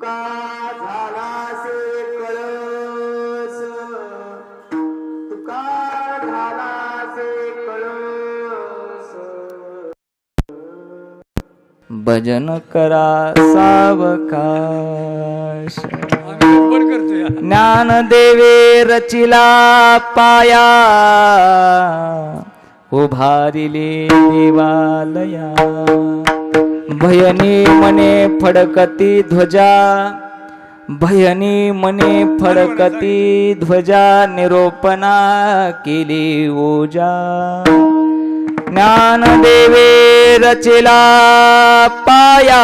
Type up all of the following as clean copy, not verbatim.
तुका झालासे कळस, तुका झालासे कळस. भजन करा सावकाश, ज्ञानदेवे रचिला पाया, उभारिले देवालया. भयनी मने फडकती ध्वजा, भयनी मने फडकती ध्वजा, निरोपणा केली ओजा. ज्ञानदेवे रचिला पाया,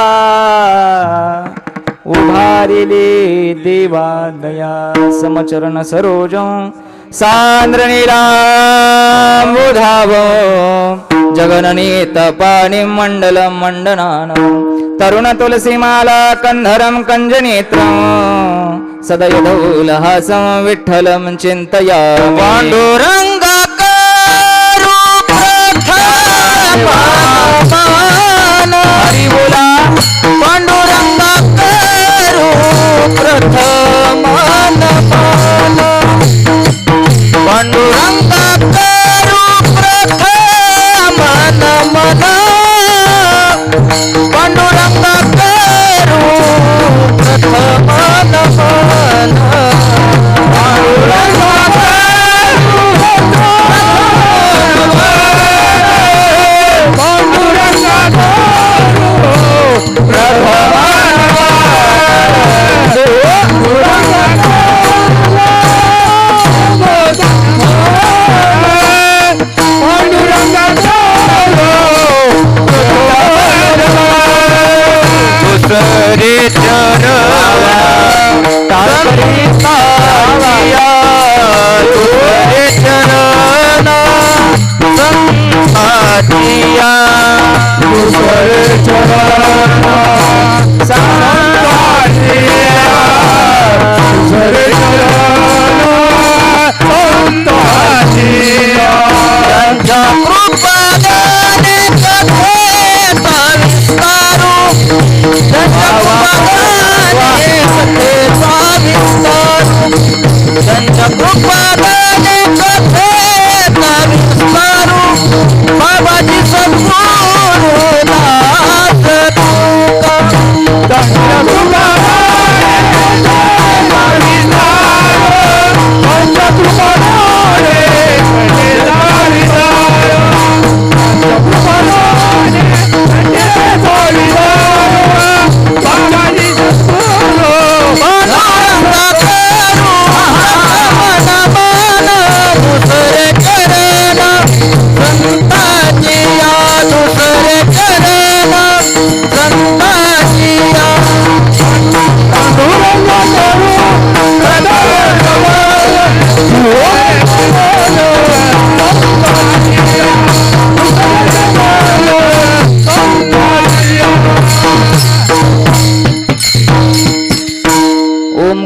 उभारिले देवालया. समचरण सरोजं सांद्र नीलांबुधाव, जगननी तपाणि मंडलं मंडनानं. तरुण तुलसीमाला कंधरं कंजनेत्रं, सदयदौलहासं विठ्ठलं चिंतया. पांडुरंगाकरू प्रथमान, हरि बोला. पांडुरंगाकरू प्रथमान, पांडुरंगाकरू प्रथमान मन, पांडुरंगाकरू प्रथमान मन.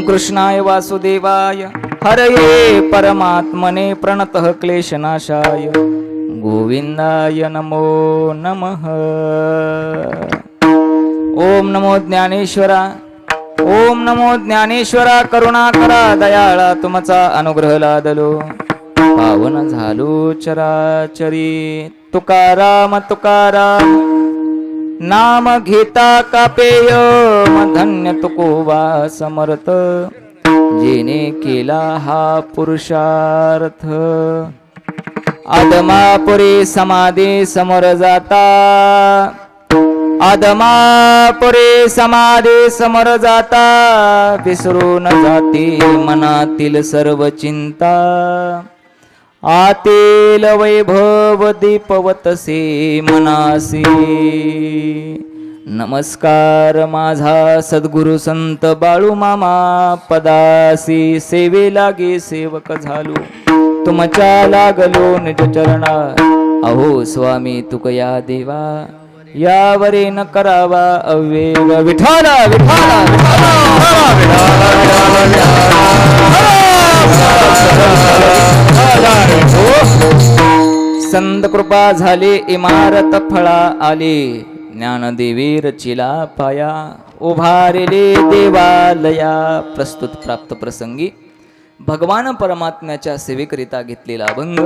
कृष्णाय वासुदेवाय हरये परमात्मने प्रणतः क्लेशनाशाय गोविंदाय नमो नमः. ओम नमो ज्ञानेश्वरा, ओम नमो ज्ञानेश्वरा. करुणाकरा दयाळा तुमचा अनुग्रह लादलो, पावन झालो चराचरी. तुकाराम तुकाराम नाम घेता कापेय, धन्य तुकोबा समर्थ, जेने केला हा पुरुषार्थ. आदमापुरी समाधी समोर जाता, आदमापुरी समाधी समोर जाता, विसरून जाते मनातील सर्व चिंता. आतील वैभव दीपवतसे मनासी. नमस्कार माझा सद्गुरु संत बाळू मामा पदासी. सेवे लागे सेवक झालो, तुमच्या लागलो निज चरणा. अहो स्वामी तुकया देवा, यावरे न करावा अवेग. विठाला विठाला संत कृपा झाली इमारत फळा आली. ज्ञानदेवी रचिला पाया, उभारले देवालया. प्रस्तुत प्राप्त प्रसंगी भगवान परमात्म्याच्या सेवेकरिता घेतलेला अभंग.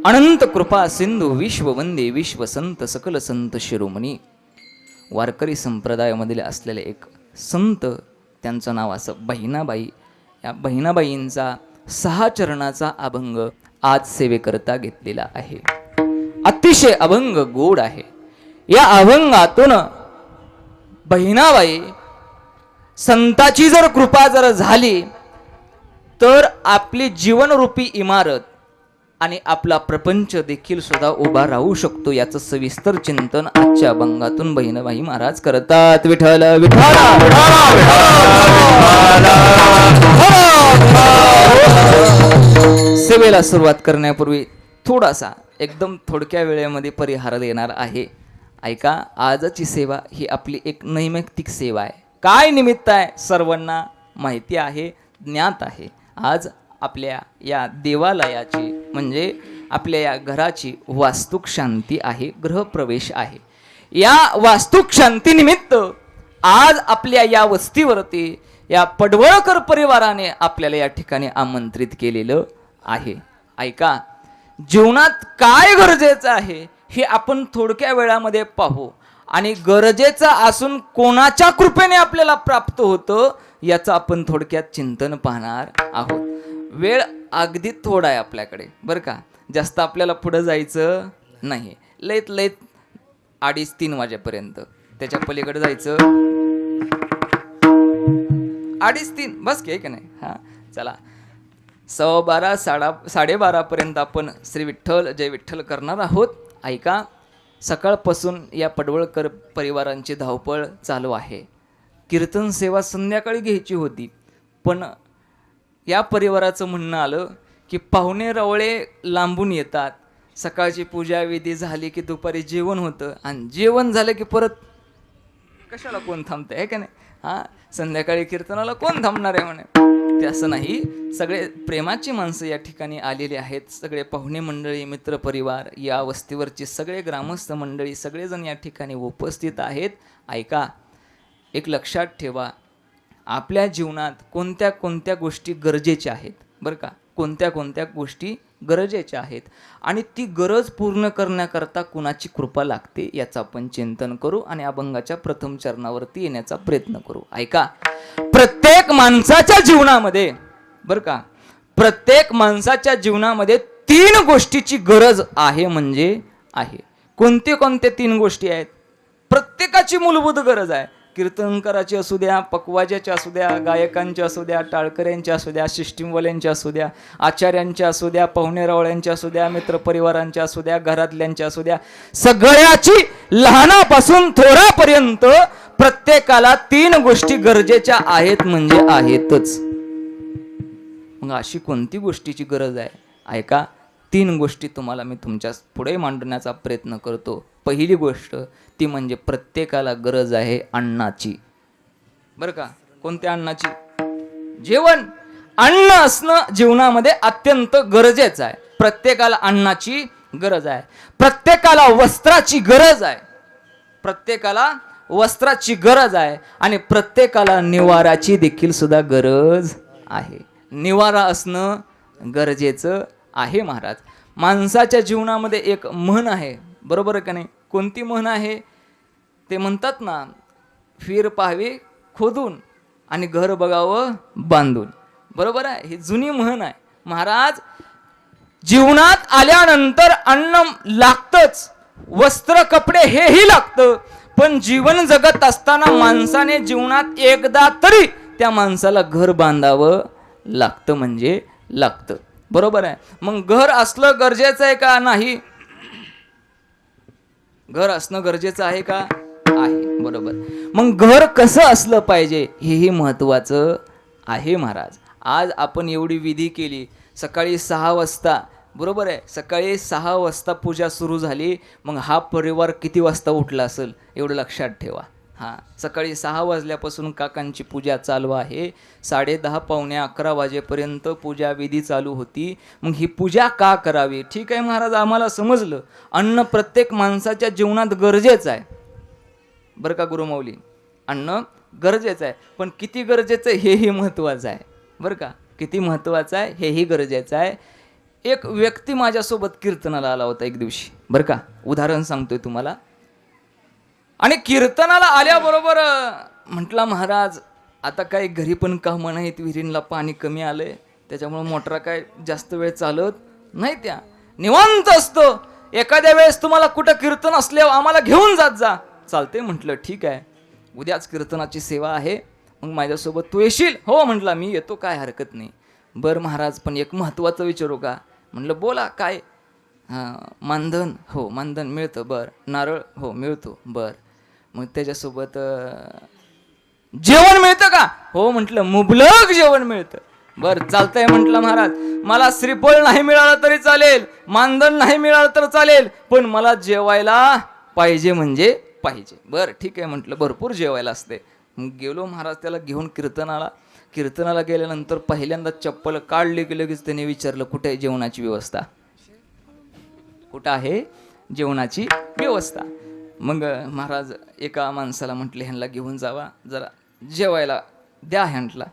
अनंत कृपा सिंधू विश्ववंदे विश्वसंत सकल संत शिरोमणी. वारकरी संप्रदायामधील असलेले एक संत, त्यांचं नाव असं बहिणाबाई. या बहिणाबाईंचा 6 चरणाचा अभंग आज सेवेकरता घेतलेला आहे. अतिशय अभंग गोड आहे. या अभंगातून बहिणाबाई संताची जर कृपा जर झाली तर आपली जीवनरूपी इमारत आणि आपला प्रपंच देखील सुद्धा उभा राहू शकतो. याचं सविस्तर चिंतन आजच्या अभंगातून बहिणाबाई महाराज करतात. विठ्ठल विठ्ठल. सेवेला सुरुवात करण्यापूर्वी थोडासा एकदम थोडक्या वेळेमध्ये परिहार देणार आहे. ऐका, आजची सेवा ही आपली एक नैमित्तिक सेवा आहे. काय निमित्त आहे सर्वांना माहिती आहे, ज्ञात आहे. आज आपल्या या देवालयाची म्हणजे आपल्या या घराची वास्तुक शांती आहे, गृहप्रवेश आहे. या वास्तुक शांती निमित्त आज आपल्या या वस्तीवरती या पडवळकर परिवाराने आपल्याला या ठिकाणी आमंत्रित केलेलं आहे. ऐका, जीवनात काय गरजेचं आहे हे आपण थोडक्या वेळामध्ये पाहू आणि गरजेचं असून कोणाच्या कृपेने आपल्याला प्राप्त होतं याचं आपण थोडक्यात चिंतन पाहणार आहोत. वेळ अगदी थोडा आहे आपल्याकडे बरं का, जास्त आपल्याला पुढं जायचं नाही. लयत 2:30-3 वाजेपर्यंत, त्याच्या पलीकडे जायचं 2:30 बस की, का नाही. हां चला, 12:15 12:30 पर्यंत आपण श्री विठ्ठल जय विठ्ठल करणार आहोत. ऐका, सकाळपासून या पडवळकर परिवारांची धावपळ चालू आहे. कीर्तन सेवा संध्याकाळी घ्यायची होती, पण या परिवाराचं म्हणणं आलं की पाहुणे रवळे लांबून येतात. सकाळची पूजा विधी झाली की दुपारी जेवण होतं आणि जेवण झालं की परत कशाला कोण थांबतं आहे का नाही. हां, संध्याकाळी कीर्तनाला कोण थांबणार आहे म्हणे. ते असं नाही, सगळे प्रेमाची माणसं या ठिकाणी आलेली आहेत. सगळे पाहुणे मंडळी, मित्र परिवार, या वस्तीवरची सगळे ग्रामस्थ मंडळी सगळेजण या ठिकाणी उपस्थित आहेत. ऐका, एक लक्षात ठेवा, आपल्या जीवनात कोणत्या कोणत्या गोष्टी गरजेच्या आहेत बरं का, कोणत्या कोणत्या गोष्टी गरजेच्या आहेत आणि ती गरज पूर्ण करण्याकरता कुणाची कृपा लागते याचं आपण चिंतन करू आणि अभंगाच्या प्रथम चरणावरती येण्याचा प्रयत्न करू. ऐका, प्रत्येक माणसाच्या जीवनामध्ये बरं का, प्रत्येक माणसाच्या जीवनामध्ये 3 गोष्टीची गरज आहे म्हणजे आहे. कोणते कोणते 3 गोष्टी आहेत? प्रत्येकाची मूलभूत गरज आहे. कीर्तनकाराची असू द्या, पकवाजाच्या असू द्या, गायकांच्या असू द्या, टाळकऱ्यांच्या असू द्या, सिस्टीमवाल्यांच्या असू द्या, आचार्यांच्या असू द्या, पाहुणेरावळ्यांच्या असू द्या, मित्रपरिवारांच्या असू द्या, घरातल्यांच्या असू द्या, सगळ्याची लहानापासून थोरापर्यंत प्रत्येकाला 3 गोष्टी गरजेच्या आहेत म्हणजे आहेतच. मग अशी कोणती गोष्टीची गरज आहे? ऐका, 3 गोष्टी तुम्हाला मी तुमच्या पुढे मांडण्याचा प्रयत्न करतो. पहिली गोष्ट ती म्हणजे प्रत्येकाला गरज आहे अन्नाची बरं का. कोणत्या अन्नाची? जेवण. अन्न असणं जीवनामध्ये अत्यंत गरजेचं आहे. प्रत्येकाला अन्नाची गरज आहे. प्रत्येकाला वस्त्राची गरज आहे. प्रत्येकाला वस्त्राची गरज आहे आणि प्रत्येकाला निवाराची देखील सुद्धा गरज आहे. निवारा असणं गरजेचं आहे महाराज. माणसाच्या जीवनामध्ये एक म्हण आहे, बरोबर आहे का नाही? कोणती म्हण आहे? ते म्हणतात ना, फिर पाहावी खोदून आणि घर बघावं बांधून. बरोबर आहे, ही जुनी म्हण आहे महाराज. जीवनात आल्यानंतर अन्न लागतंच, वस्त्र कपडे हेही लागतं, पण जीवन जगत असताना माणसाने जीवनात एकदा तरी त्या माणसाला घर बांधावं लागतं म्हणजे लागतं. बरोबर आहे. मग घर असलं गरजेचं आहे का? नाही. घर असणं गरजेचं आहे का? आहे. बरोबर. मग घर कसं असलं पाहिजे हेही महत्वाचं आहे महाराज. आज आपण एवढी विधी केली, सकाळी 6 वाजता, बरोबर आहे, सकाळी 6 वाजता पूजा सुरू झाली. मग हा परिवार किती वाजता उठला असेल एवढं लक्षात ठेवा. हां, सकाळी 6 वाजल्यापासून काकांची पूजा चालू आहे. 10:30 पावणे 11 वाजेपर्यंत पूजा विधी चालू होती. मग ही पूजा का करावी? ठीक आहे महाराज, आम्हाला समजलं, अन्न प्रत्येक माणसाच्या जीवनात गरजेचं आहे बरं का गुरुमाऊली. अन्न गरजेचं आहे, पण किती गरजेचं आहे हेही महत्त्वाचं आहे बरं का. किती महत्त्वाचं आहे हेही गरजेचं आहे. एक व्यक्ती माझ्यासोबत कीर्तनाला आला होता एक दिवशी बरं का, उदाहरण सांगतोय तुम्हाला. आणि कीर्तनाला आल्याबरोबर म्हटला, महाराज आता काय घरी पण कामं नाहीत, विहिरींना पाणी कमी आलंय, त्याच्यामुळं मोटरा काय जास्त वेळ चालत नाही, त्या निवांत असतो. एखाद्या वेळेस तुम्हाला कुठं कीर्तन असल्यावर आम्हाला घेऊन जात जा. चालते म्हटलं, ठीक आहे, उद्याच कीर्तनाची सेवा आहे, मग माझ्यासोबत तू येशील? हो म्हटला, मी येतो, काय हरकत नाही. बरं महाराज, पण एक महत्त्वाचं विचारू का? म्हटलं बोला, काय? हां, मानधन? हो मानधन मिळतं. बरं, नारळ? हो मिळतो. बरं, मग त्याच्यासोबत जेवण मिळतं का? हो म्हटलं, मुबलक जेवण मिळतं. बरं चालतंय म्हटलं, महाराज मला श्रीफळ नाही मिळालं तरी चालेल, मानधन नाही मिळालं तर चालेल, पण मला जेवायला पाहिजे म्हणजे पाहिजे. बरं ठीक आहे म्हटलं, भरपूर जेवायला असते. मग गेलो महाराज त्याला घेऊन कीर्तनाला गेल्यानंतर पहिल्यांदा चप्पल काढली की लगेच त्याने विचारलं, कुठे आहे जेवणाची व्यवस्था? कुठं आहे जेवणाची व्यवस्था? मग महाराज एका माणसाला म्हटले, ह्यांना घेऊन जावा, जरा जेवायला द्या ह्यांना.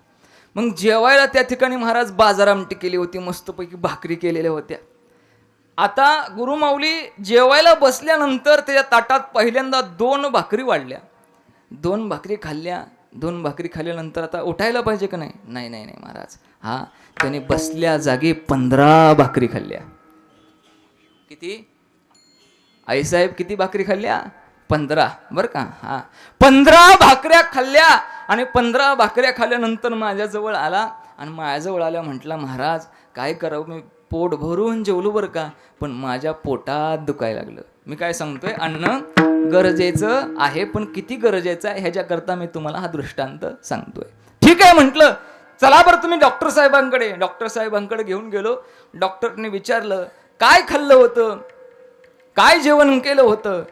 मग जेवायला त्या ठिकाणी महाराज बाजार आमटी केली होती, मस्तपैकी भाकरी केलेल्या होत्या. आता गुरुमाऊली जेवायला बसल्यानंतर त्याच्या ताटात पहिल्यांदा 2 भाकरी वाढल्या, 2 भाकरी खाल्ल्या. 2 भाकरी खाल्ल्यानंतर आता उठायला पाहिजे का नाही? नाही नाही नाही महाराज. हा, त्याने बसल्या जागी 15 भाकरी खाल्ल्या. किती? आईसाहेब किती भाकरी खाल्ल्या? 15. बरं का. हा, 15 भाकऱ्या खाल्ल्या. आणि 15 भाकऱ्या खाल्ल्यानंतर माझ्याजवळ आला आणि माझ्याजवळ आल्या म्हटला, महाराज काय करावं, मी पोट भरून जेवलो बरं का, पण माझ्या पोटात दुखायला लागलं. मी काय सांगतोय, अन्न गरजेचं आहे, पण किती गरजेचं आहे ह्याच्याकरता मी तुम्हाला हा दृष्टांत सांगतोय. ठीक आहे म्हटलं, चला बरं तुम्ही डॉक्टर साहेबांकडे घेऊन गेलो. डॉक्टरने विचारलं, काय खाल्लं होतं, काय जेवण केलं होतं?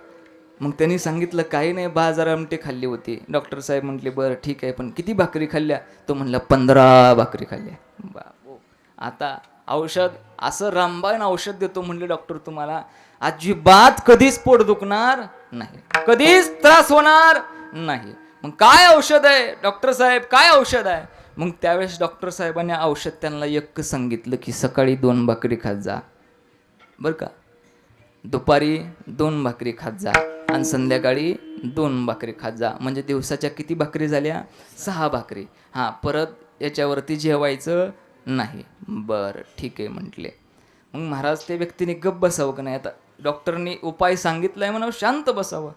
मग त्यांनी सांगितलं, काही नाही, बाजार आमटी खाल्ली होती. डॉक्टर साहेब म्हटले, बरं ठीक आहे, पण किती भाकरी खाल्ल्या? तो म्हणला, 15 भाकरी खाल्ल्या. बाबो, आता औषध असं रामबाण औषध देतो म्हणले डॉक्टर तुम्हाला, अजिबात कधीच पोट दुखणार नाही, कधीच त्रास होणार नाही. मग काय औषध आहे डॉक्टर साहेब, काय औषध आहे? मग त्यावेळेस डॉक्टर साहेबांनी औषध त्यांना एक सांगितलं की सकाळी 2 भाकरी खात जा बरं का, दुपारी 2 भाकरी खात जा आणि संध्याकाळी 2 भाकरी खात जा. म्हणजे दिवसाच्या किती भाकरी झाल्या? 6 भाकरी. हां, परत याच्यावरती जेवायचं नाही. बरं ठीक आहे म्हटले. मग महाराज त्या व्यक्तीने गप्प बसावं का नाही? आता डॉक्टरनी उपाय सांगितलाय म्हणून शांत बसावं.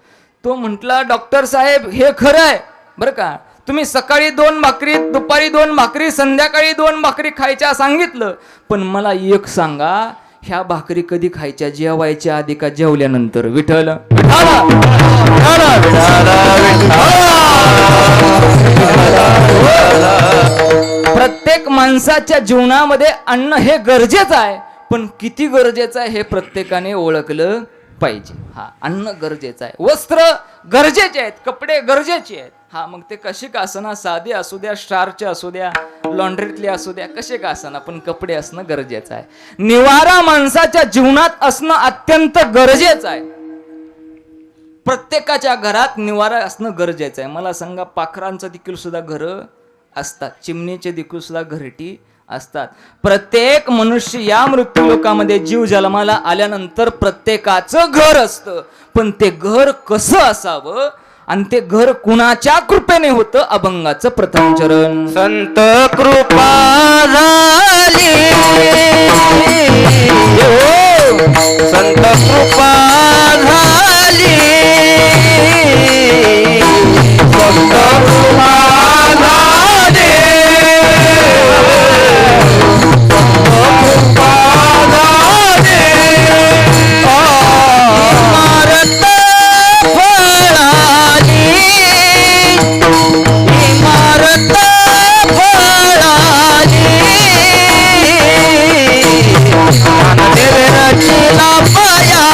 तो म्हटला, डॉक्टर साहेब हे खरं आहे बरं का, तुम्ही सकाळी 2 भाकरी, दुपारी 2 भाकरी, संध्याकाळी 2 भाकरी खायच्या सांगितलं, पण मला एक सांगा, ह्या भाकरी कधी खायच्या, जेवायच्या आधी का जेवल्यानंतर? विठ्ठल प्रत्येक माणसाच्या जीवनामध्ये अन्न हे गरजेचं आहे, पण किती गरजेचं आहे हे प्रत्येकाने ओळखलं पाहिजे. हा, अन्न गरजेचं आहे, वस्त्र गरजेचे आहेत, कपडे गरजेचे आहेत. हा, मग ते कसे का असना, साधे असू द्या, स्टारचे असू द्या, लॉन्ड्रीतले असू द्या, कसे का असना, पण कपडे असणं गरजेचं आहे. निवारा माणसाच्या जीवनात असणं अत्यंत गरजेचं आहे. प्रत्येकाच्या घरात निवारा असणं गरजेचं आहे. मला सांगा, पाखरांचं देखील सुद्धा घरं असतात, चिमणीचे देखील सुद्धा घरटी असतात. प्रत्येक मनुष्य या मृत्यू लोकामध्ये जीव जन्माला आल्यानंतर प्रत्येकाचं घर असतं, पण ते घर कसं असावं आणि ते घर कुणाच्या कृपेने होतं? अभंगाचं प्रथम चरण. संत कृपा झाली, संत कृपा झाली, संत कृपा झाली, पाया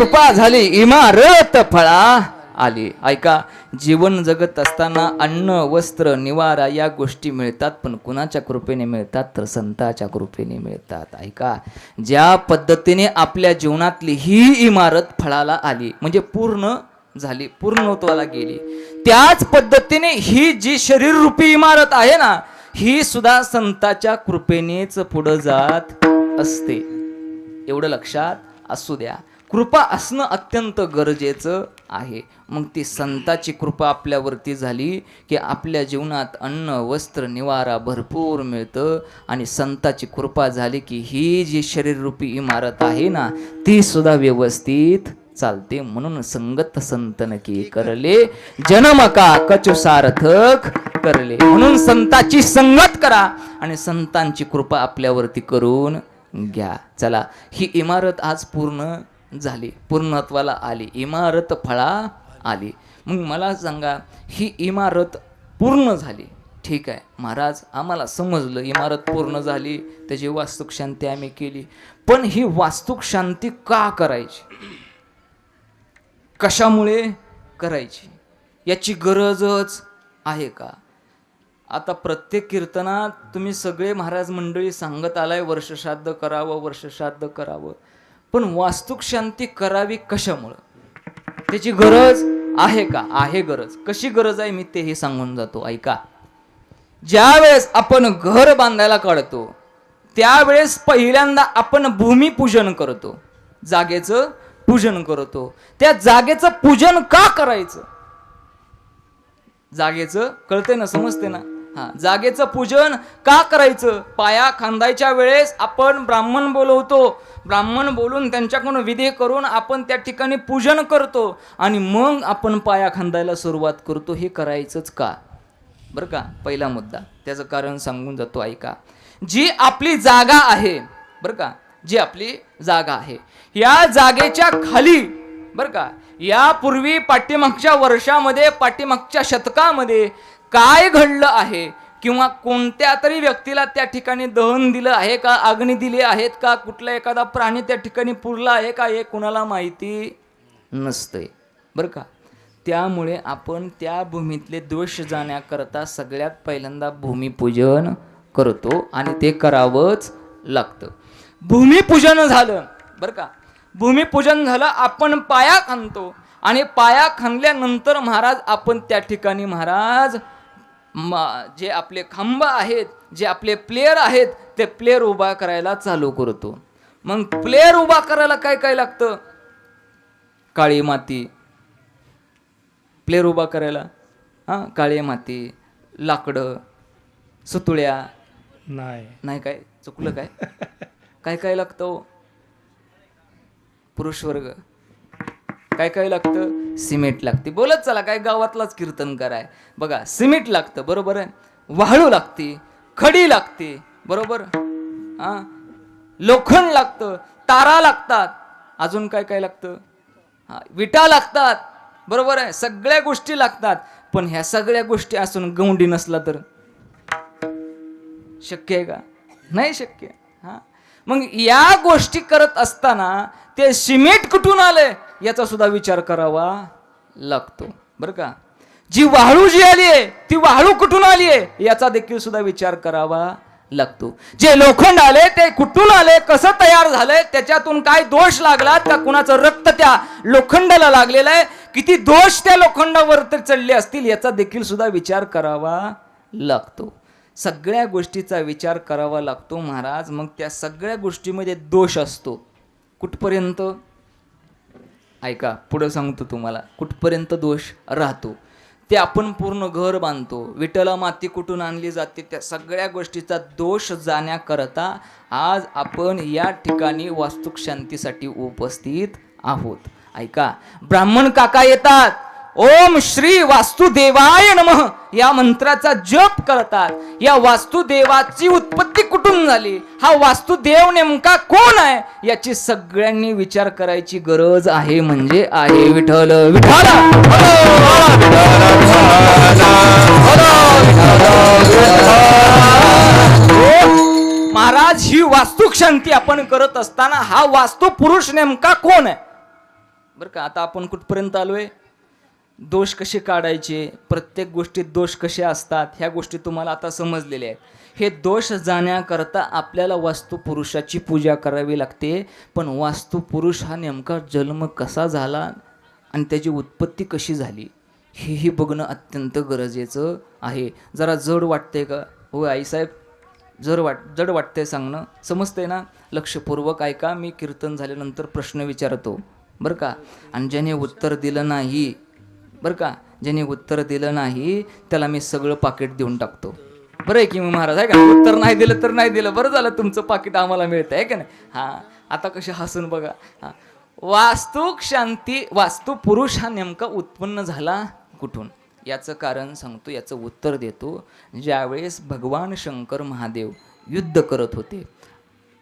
कृपा झाली इमारत फळा आली. ऐका, जीवन जगत असताना अन्न वस्त्र निवारा या गोष्टी मिळतात, पण कुणाच्या कृपेने मिळतात तर संताच्या कृपेने मिळतात. ऐका, ज्या पद्धतीने आपल्या जीवनातली ही इमारत फळाला आली म्हणजे पूर्ण झाली, पूर्णत्वाला गेली, त्याच पद्धतीने ही जी शरीररूपी इमारत आहे ना, ही सुद्धा संताच्या कृपेनेच पुढे जात असते. एवढं लक्षात असू द्या. कृपा असणं अत्यंत गरजेचं आहे. मग ती संताची कृपा आपल्यावरती झाली की आपल्या जीवनात अन्न वस्त्र निवारा भरपूर मिळतं, आणि संताची कृपा झाली की ही जी शरीररूपी इमारत आहे ना, ती सुद्धा व्यवस्थित चालते. म्हणून संगत संतन की करले जन्म का कचु सार्थक करले. म्हणून संताची संगत करा आणि संतांची कृपा आपल्यावरती करून घ्या. चला, ही इमारत आज पूर्ण झाली, पूर्णत्वाला आली, इमारत फळा आली. मग मला सांगा, ही इमारत पूर्ण झाली, ठीक आहे महाराज, आम्हाला समजलं इमारत पूर्ण झाली, त्याची वास्तुक शांती आम्ही केली, पण ही वास्तुक शांती का करायची, कशामुळे करायची, याची गरजच आहे का? आता प्रत्येक कीर्तनात तुम्ही सगळे महाराज मंडळी सांगत आलाय वर्षश्राद्ध करावं, वर्षश्राद्ध करावं, पण वास्तुक शांती करावी कशामुळं, त्याची गरज आहे का? आहे गरज. कशी गरज आहे मी तेही सांगून जातो. ऐका, ज्या वेळेस आपण घर बांधायला काढतो त्यावेळेस पहिल्यांदा आपण भूमिपूजन करतो, जागेचं पूजन करतो. त्या जागेचं पूजन का करायचं? जागेचं कळते ना, समजते ना? हा, जागेचं पूजन का करायचं? पाया खांदायच्या वेळेस आपण ब्राह्मण बोलवतो, ब्राह्मण बोलून त्यांच्याकडून विधी करून आपण त्या ठिकाणी पूजन करतो, आणि मग आपण पाया खांदायला सुरुवात करतो. हे करायचंच का? बरं का, पहिला मुद्दा, त्याचं कारण सांगून जातो. ऐका, जी आपली जागा आहे, बरं का, जी आपली जागा आहे, या जागेच्या खाली, बरं का, यापूर्वी पाठीमागच्या वर्षामध्ये, पाठीमागच्या शतकामध्ये काय घडलं आहे, किंवा कोणत्या तरी व्यक्तीला त्या ठिकाणी दहन दिलं आहे का, अग्नी दिली आहेत का, कुठला एखादा प्राणी त्या ठिकाणी पुरला आहे का, हे कुणाला माहिती नसतंय. बरं का, त्यामुळे आपण त्या भूमीतले दोष जाण्याकरता सगळ्यात पहिल्यांदा भूमिपूजन करतो, आणि ते करावंच लागतं. भूमिपूजन झालं, बरं का, भूमिपूजन झालं, आपण पाया खांदतो, आणि पाया खांदल्यानंतर महाराज आपण त्या ठिकाणी महाराज जे आपले खांब आहेत, जे आपले प्लेयर आहेत, ते प्लेयर उभा करायला चालू करतो. मग प्लेयर उभा करायला काय काय लागतं? काळी माती, प्लेयर उभा करायला काळी माती, लाकडं, सुतुळ्या, नाही काय चुकलं काय? काय काय लागतं पुरुष वर्ग? काय काय लागतं? सिमेंट लागते. बोलत चला, काय गावातलाच कीर्तन कराय. बघा, सिमेंट लागतं, बरोबर आहे, वाळू लागते, खडी लागते, बरोबर, लोखंड लागतं, तारा लागतात, अजून काय काय लागतं? विटा लागतात, बरोबर आहे, सगळ्या गोष्टी लागतात. पण ह्या सगळ्या गोष्टी असून गौंडी नसला तर शक्य आहे का? नाही शक्य. मग या गोष्टी करत असताना ते सिमेंट कुठून आले याचा सुद्धा विचार करावा लागतो, बरं का. जी वाळू जी आली आहे ती वाळू कुठून आली आहे याचा देखील सुद्धा विचार करावा लागतो. जे लोखंड आले ते कुठून आले, कसं तयार झालंय, त्याच्यातून काय दोष लागला का, कुणाचं रक्त त्या लोखंडाला लागलेलं आहे, किती दोष त्या लोखंडावर चढले असतील याचा देखील सुद्धा विचार करावा लागतो. सगळ्या गोष्टीचा विचार करावा लागतो महाराज. मग त्या सगळ्या गोष्टीमध्ये दोष असतो कुठपर्यंत? ऐका, पुढे सांगतो तुम्हाला कुठपर्यंत दोष राहतो. ते आपण पूर्ण घर बांधतो, विठ्ठला माती कुठून आणली जाते, त्या सगळ्या गोष्टीचा दोष जाण्याकरता आज आपण या ठिकाणी वास्तुक शांतीसाठी उपस्थित आहोत. ऐका, ब्राह्मण काका येतात, ओम श्री वास्तुदेवाय नमः या मंत्राचा जप करतात. या वास्तुदेवाची उत्पत्ती कुठून झाली, हा वास्तुदेव नेमका कोण आहे याची सगळ्यांनी विचार करायची गरज आहे. म्हणजे आहे विठ्ठल विठ्ठल. महाराज, ही वास्तुक शांती आपण करत असताना हा वास्तु पुरुष नेमका कोण आहे बरं का. आता आपण कुठपर्यंत आलोय? दोष कसे काढायचे, प्रत्येक गोष्टीत दोष कसे असतात, ह्या गोष्टी तुम्हाला आता समजलेल्या आहेत. हे दोष जाण्याकरता आपल्याला वास्तुपुरुषाची पूजा करावी लागते. पण वास्तुपुरुष हा नेमका जन्म कसा झाला आणि त्याची उत्पत्ती कशी झाली हेही बघणं अत्यंत गरजेचं आहे. जरा जड वाटते का हो आईसाहेब? जड वाटतंय सांगणं, समजतंय ना? लक्षपूर्वक ऐका, मी कीर्तन झाल्यानंतर प्रश्न विचारतो बरं का. आणि ज्याने उत्तर दिलं नाही बरं का, ज्याने उत्तर दिलं नाही त्याला मी सगळं पाकिट देऊन टाकतो. बरं आहे की मी महाराज आहे का? उत्तर नाही दिलं तर नाही दिलं, बरं झालं, तुमचं पाकिट आम्हाला मिळतं आहे का नाही? हां, आता कसे हसून बघा. हां, वास्तुपुरुष हा नेमका उत्पन्न झाला कुठून याचं कारण सांगतो, याचं उत्तर देतो. ज्यावेळेस भगवान शंकर महादेव युद्ध करत होते,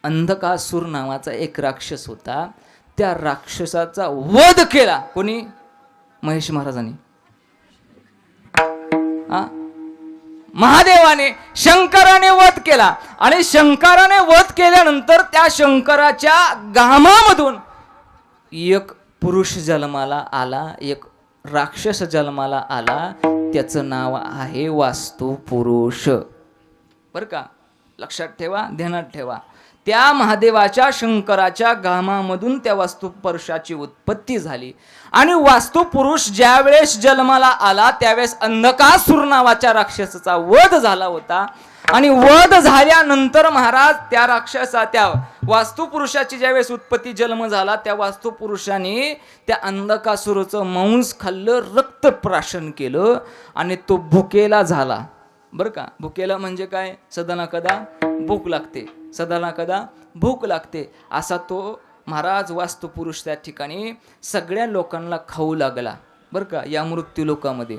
अंधकासूर नावाचा एक राक्षस होता, त्या राक्षसाचा वध केला कोणी? महेश महाराजांनी. महादेवाने, शंकराने वध केला. आणि शंकराने वध केल्यानंतर त्या शंकराच्या घामामधून एक पुरुष जन्माला आला, एक राक्षस जन्माला आला. त्याचं नाव आहे वास्तुपुरुष. बरं का, लक्षात ठेवा, ध्यानात ठेवा. त्या महादेवाच्या, शंकराच्या घामामधून त्या वास्तुपुरुषाची उत्पत्ती झाली. आणि वास्तुपुरुष ज्यावेळेस जन्माला आला त्यावेळेस अंधकासूर नावाच्या राक्षसाचा वध झाला होता. आणि वध झाल्यानंतर महाराज त्या वास्तुपुरुषाची ज्यावेळेस उत्पत्ती, जन्म झाला, त्या वास्तुपुरुषाने त्या अंधकासुराचं मांस खाल्लं, रक्तप्राशन केलं आणि तो भुकेला झाला. बरं का, भुकेला म्हणजे काय? सदाना कदा भूक लागते, सदाना कदा भूक लागते, असा तो महाराज वास्तुपुरुष त्या ठिकाणी सगळ्या लोकांना खाऊ लागला. बरं का, या मृत्यू लोकामध्ये,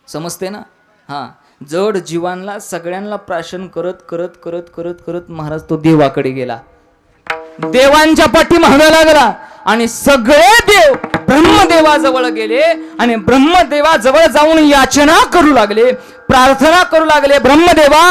समजते ना? हां, जड जीवांना सगळ्यांना प्राशन करत करत करत करत करत महाराज तो देवाकडे गेला, देवांच्या पाठीमागे लागला. आणि सगळे देव ब्रह्मदेवाजवळ गेले आणि ब्रह्मदेवाजवळ जाऊन याचना करू लागले, प्रार्थना करू लागले, ब्रह्मदेवा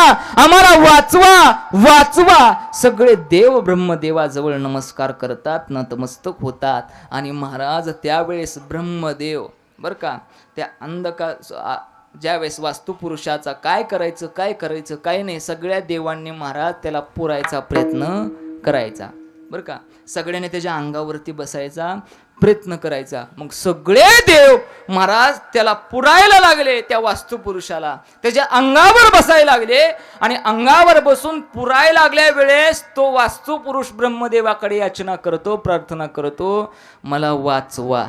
आम्हाला वाचवा वाचवा. सगळे देव ब्रह्मदेवाजवळ नमस्कार करतात, नतमस्तक होतात. आणि महाराज त्यावेळेस ब्रह्मदेव बरं का, त्या ज्यावेळेस वास्तुपुरुषाचा काय करायचं काय नाही, सगळ्या देवांनी महाराज त्याला पुरायचा प्रयत्न करायचा. बरं का, सगळ्यांनी त्याच्या अंगावरती बसायचा प्रयत्न करायचा. मग सगळे देव महाराज त्याला पुरायला लागले, त्या वास्तुपुरुषाला त्याच्या अंगावर बसायला लागले. आणि अंगावर बसून पुरायला लागल्या वेळेस तो वास्तुपुरुष ब्रह्मदेवाकडे याचना करतो, प्रार्थना करतो, मला वाचवा.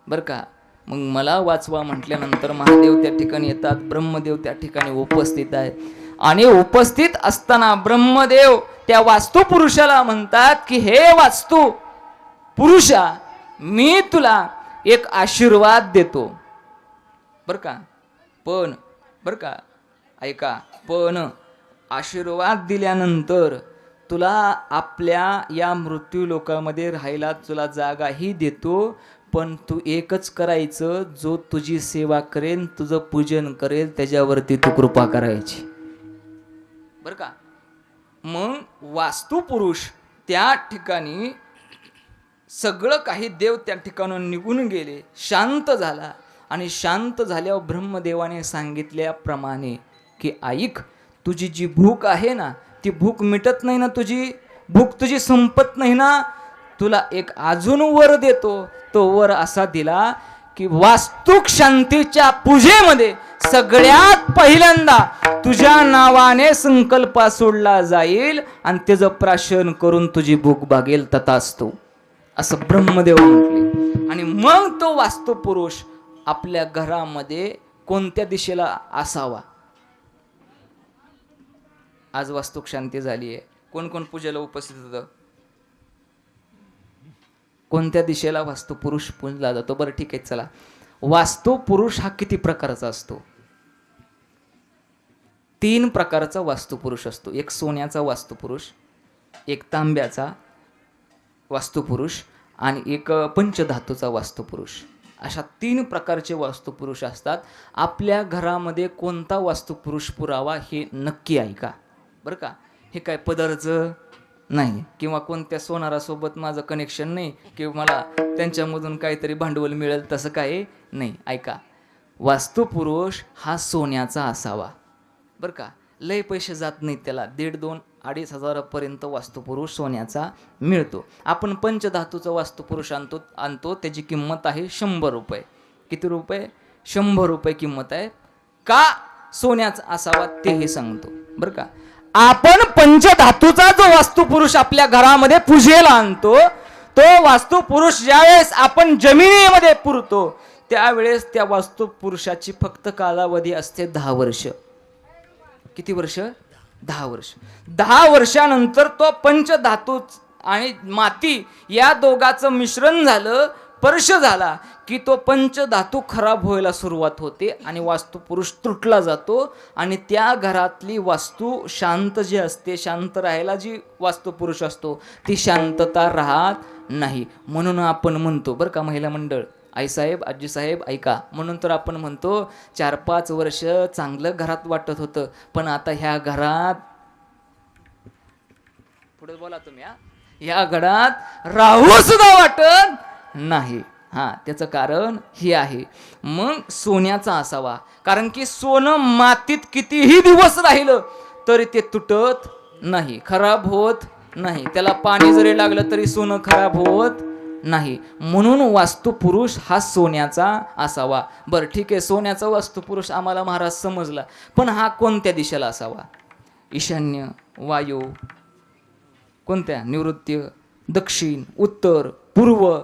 बरं का, मग मला वाचवा म्हटल्यानंतर महादेव त्या ठिकाणी येतात, ब्रह्मदेव त्या ठिकाणी उपस्थित आहेत. आणि उपस्थित असताना ब्रह्मदेव त्या वास्तुपुरुषाला म्हणतात की हे वास्तू पुरुषा, मी तुला एक आशीर्वाद देतो. बरं का, पण बरं का ऐका, पण आशीर्वाद दिल्यानंतर तुला आपल्या या मृत्यू लोकामध्ये राहायला तुला जागाही देतो. पण तू एकच करायचं, जो तुझी सेवा करेन, तुझं पूजन करेल, त्याच्यावरती तू कृपा करायची. बरं का, मग वास्तुपुरुष त्या ठिकाणी सगळं काही देव त्या ठिकाणून निघून गेले, शांत झाला. आणि शांत झाल्यावर ब्रह्मदेवाने सांगितल्याप्रमाणे की ऐक, तुझी जी भूक आहे ना, ती भूक मिटत नाही ना, तुझी भूक तुझी संपत नाही ना, तुला एक अजून वर देतो. तो वर असा दिला की वास्तुक शांतीच्या पूजेमध्ये सगळ्यात पहिल्यांदा तुझ्या नावाने संकल्प सोडला जाईल आणि त्याचं प्राशन करून तुझी भूक भागेल, तथास्तु, असं ब्रह्मदेव म्हटले. आणि मग तो वास्तुपुरुष आपल्या घरामध्ये कोणत्या दिशेला असावा? आज वास्तुक शांती झाली आहे, कोण कोण पूजेला उपस्थित होतं? कोणत्या दिशेला वास्तुपुरुष पूजला जातो? बरं ठीक आहे, चला, वास्तुपुरुष हा किती प्रकारचा असतो? 3 प्रकारचा वास्तुपुरुष असतो. एक सोन्याचा वास्तुपुरुष, एक तांब्याचा वास्तुपुरुष आणि एक पंचधातूचा वास्तुपुरुष. अशा 3 प्रकारचे वास्तुपुरुष असतात. आपल्या घरामध्ये कोणता वास्तुपुरुष पुरावा हे नक्की ऐका. बरं का, हे काय पदरचं नाही, किंवा कोणत्या सोनारासोबत माझं कनेक्शन नाही किंवा मला त्यांच्यामधून काहीतरी भांडवल मिळेल तसं काही नाही. ऐका, वास्तुपुरुष हा सोन्याचा असावा बरं का. लय पैसे जात नाहीत त्याला, 1,500-2,000-2,500 हजारापर्यंत वास्तुपुरुष सोन्याचा मिळतो. आपण पंचधातूचा वास्तुपुरुष आणतो त्याची किंमत आहे 100 रुपये. किती रुपये? 100 रुपये किंमत आहे. का सोन्याचा असावा तेही सांगतो बरं का. आपण पंचधातूचा जो वास्तुपुरुष आपल्या घरामध्ये पूजेला आणतो, तो वास्तुपुरुष ज्यावेळेस आपण जमिनीमध्ये पुरतो त्यावेळेस त्या वास्तुपुरुषाची फक्त कालावधी असते 10 वर्ष. किती वर्ष? 10 वर्ष. 10 वर्षानंतर तो पंचधातू आणि माती या दोघांचं मिश्रण झालं, स्पर्श झाला की तो पंचधातू खराब व्हायला सुरुवात होते आणि वास्तुपुरुष तुटला जातो आणि त्या घरातली वास्तू शांत जी असते, शांत राहायला जी वास्तुपुरुष असतो ती शांतता राहत नाही. म्हणून आपण म्हणतो बरं का महिला मंडळ, आईसाहेब, आजीसाहेब ऐका, म्हणून तर आपण म्हणतो 4-5 वर्ष चांगलं घरात वाटत होतं, पण आता ह्या घरात, पुढे बोला तुम्ही, ह्या घरात राहू सुद्धा वाटत नाही. हा, त्याचं कारण हे आहे. मग सोन्याचा असावा, कारण की सोनं मातीत कितीही दिवस राहिलं तरी ते तुटत नाही, खराब होत नाही. त्याला पाणी जरी लागलं तरी सोनं खराब होत नाही. म्हणून वास्तुपुरुष हा सोन्याचा असावा. बरं ठीक आहे, सोन्याचा वास्तुपुरुष आम्हाला महाराज समजला, पण हा कोणत्या दिशेला असावा? ईशान्य, वायू, कोणत्या? नैऋत्य, दक्षिण, उत्तर, पूर्व,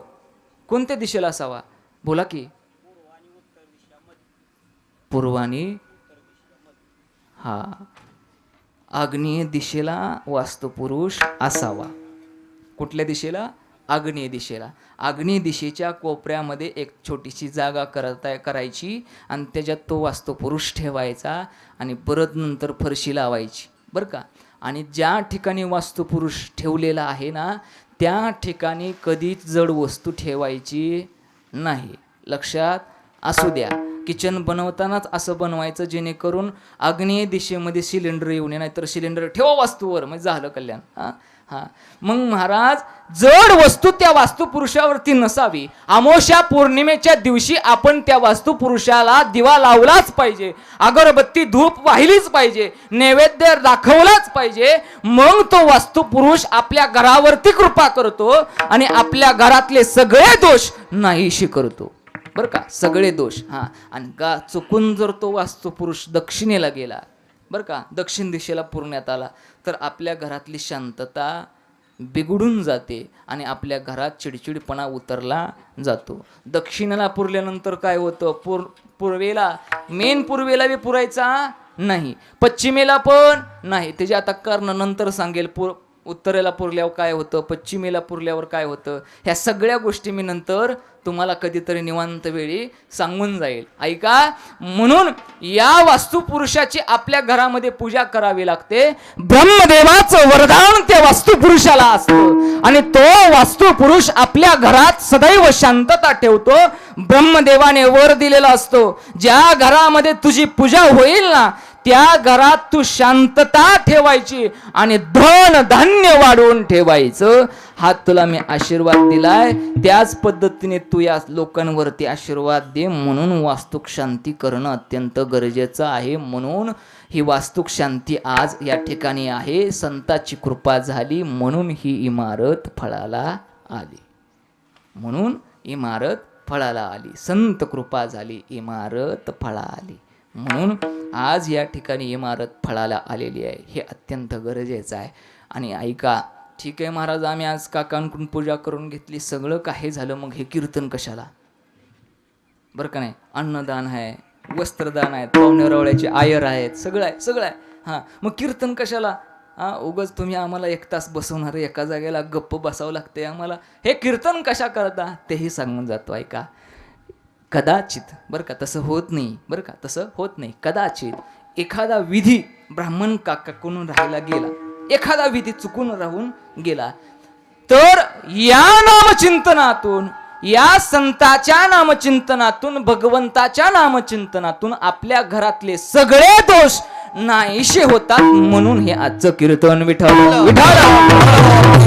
कोणत्या दिशेला असावा? बोला की. पूर्व आणि हा आग्नेय दिशेला वास्तुपुरुष असावा. कुठल्या दिशेला? आग्नेय दिशेला. आग्नेय दिशेच्या कोपऱ्यामध्ये एक छोटीशी जागा करायची आणि त्याच्यात तो वास्तुपुरुष ठेवायचा आणि परत नंतर फरशी लावायची बरं का. आणि ज्या ठिकाणी वास्तुपुरुष ठेवलेला आहे ना त्या ठिकाणी कधीच जड वस्तू ठेवायची नाही. लक्षात असू द्या. किचन बनवतानाच असं बनवायचं जेणेकरून आग्नेय दिशेमध्ये सिलेंडर येऊ नये, नाहीतर सिलेंडर ठेवा वास्तूवर, म्हणजे झालं कल्याण. हा, मग महाराज जड वस्तू त्या वास्तुपुरुषावरती नसावी. अमावस्या पौर्णिमेच्या दिवशी आपण त्या वास्तुपुरुषाला दिवा लावलाच पाहिजे, अगरबत्ती धूप वाहिलीच पाहिजे, नैवेद्य दाखवलाच पाहिजे. मग तो वास्तुपुरुष आपल्या घरावरती कृपा करतो आणि आपल्या घरातले सगळे दोष नाहीशी करतो बरं का, सगळे दोष. हा, आणि का चुकून जर तो वास्तुपुरुष दक्षिणेला गेला बरं का, दक्षिण दिशेला पुरण्यात आला तर आपल्या घरातली शांतता बिघडून जाते आणि आपल्या घरात चिडचिडपणा उतरला जातो. दक्षिणेला पुरल्यानंतर काय होतं? पूर्वेला, मेन पूर्वेला बी पुरायचा नाही, पश्चिमेला पण नाही. त्याचे आता कारण नंतर सांगेल. उत्तरेला पुरल्यावर काय होतं, पश्चिमेला पुरल्यावर काय होतं, ह्या सगळ्या गोष्टी मी नंतर तुम्हाला कधीतरी निवांत वेळी सांगून जाईल. ऐका, म्हणून या वास्तुपुरुषाची आपल्या घरामध्ये पूजा करावी लागते. ब्रह्मदेवाचं वरदान त्या वास्तुपुरुषाला असतं आणि तो वास्तुपुरुष आपल्या घरात सदैव शांतता ठेवतो. ब्रह्मदेवाने वर दिलेला असतो, ज्या घरामध्ये तुझी पूजा होईल ना त्या घरात तू शांतता ठेवायची आणि धन धान्य वाढवून ठेवायचं. हा तुला मी आशीर्वाद दिलाय, त्याच पद्धतीने तू या लोकांवरती आशीर्वाद दे. म्हणून वास्तुक शांती करणं अत्यंत गरजेचं आहे. म्हणून ही वास्तुक शांती आज या ठिकाणी आहे. संताची कृपा झाली म्हणून ही इमारत फळाला आली. म्हणून इमारत फळाला आली. संत कृपा झाली, इमारत फळा आली. म्हणून आज या ठिकाणी इमारत फळाला आलेली आहे. हे अत्यंत गरजेचं आहे. आणि ऐका, ठीक आहे महाराज, आम्ही आज काकांकडून पूजा करून घेतली, सगळं काही झालं, मग हे कीर्तन कशाला? बरं का नाही? अन्नदान आहे, वस्त्रदान आहे, पाहुण्यारावळ्याचे आयर आहेत, सगळं आहे, सगळं आहे. हां, मग कीर्तन कशाला? उगाच तुम्ही आम्हाला 1 तास बसवणार, एका जागेला गप्प बसावं लागते आम्हाला, हे कीर्तन कशा करता तेही सांगून जातो. ऐका, कदाचित बरं का तसं होत नाही, बरं का तसं होत नाही. कदाचित एखादा विधी ब्राह्मण काकाकडून राहायला गेला, एखादा विधी चुकून राहून गेला, तर या नामचिंतनातून, या संताच्या नामचिंतनातून, भगवंताच्या नामचिंतनातून आपल्या घरातले सगळे दोष नाहीशे होतात. म्हणून हे आजचं कीर्तन विठ्ठल विठ्ठल.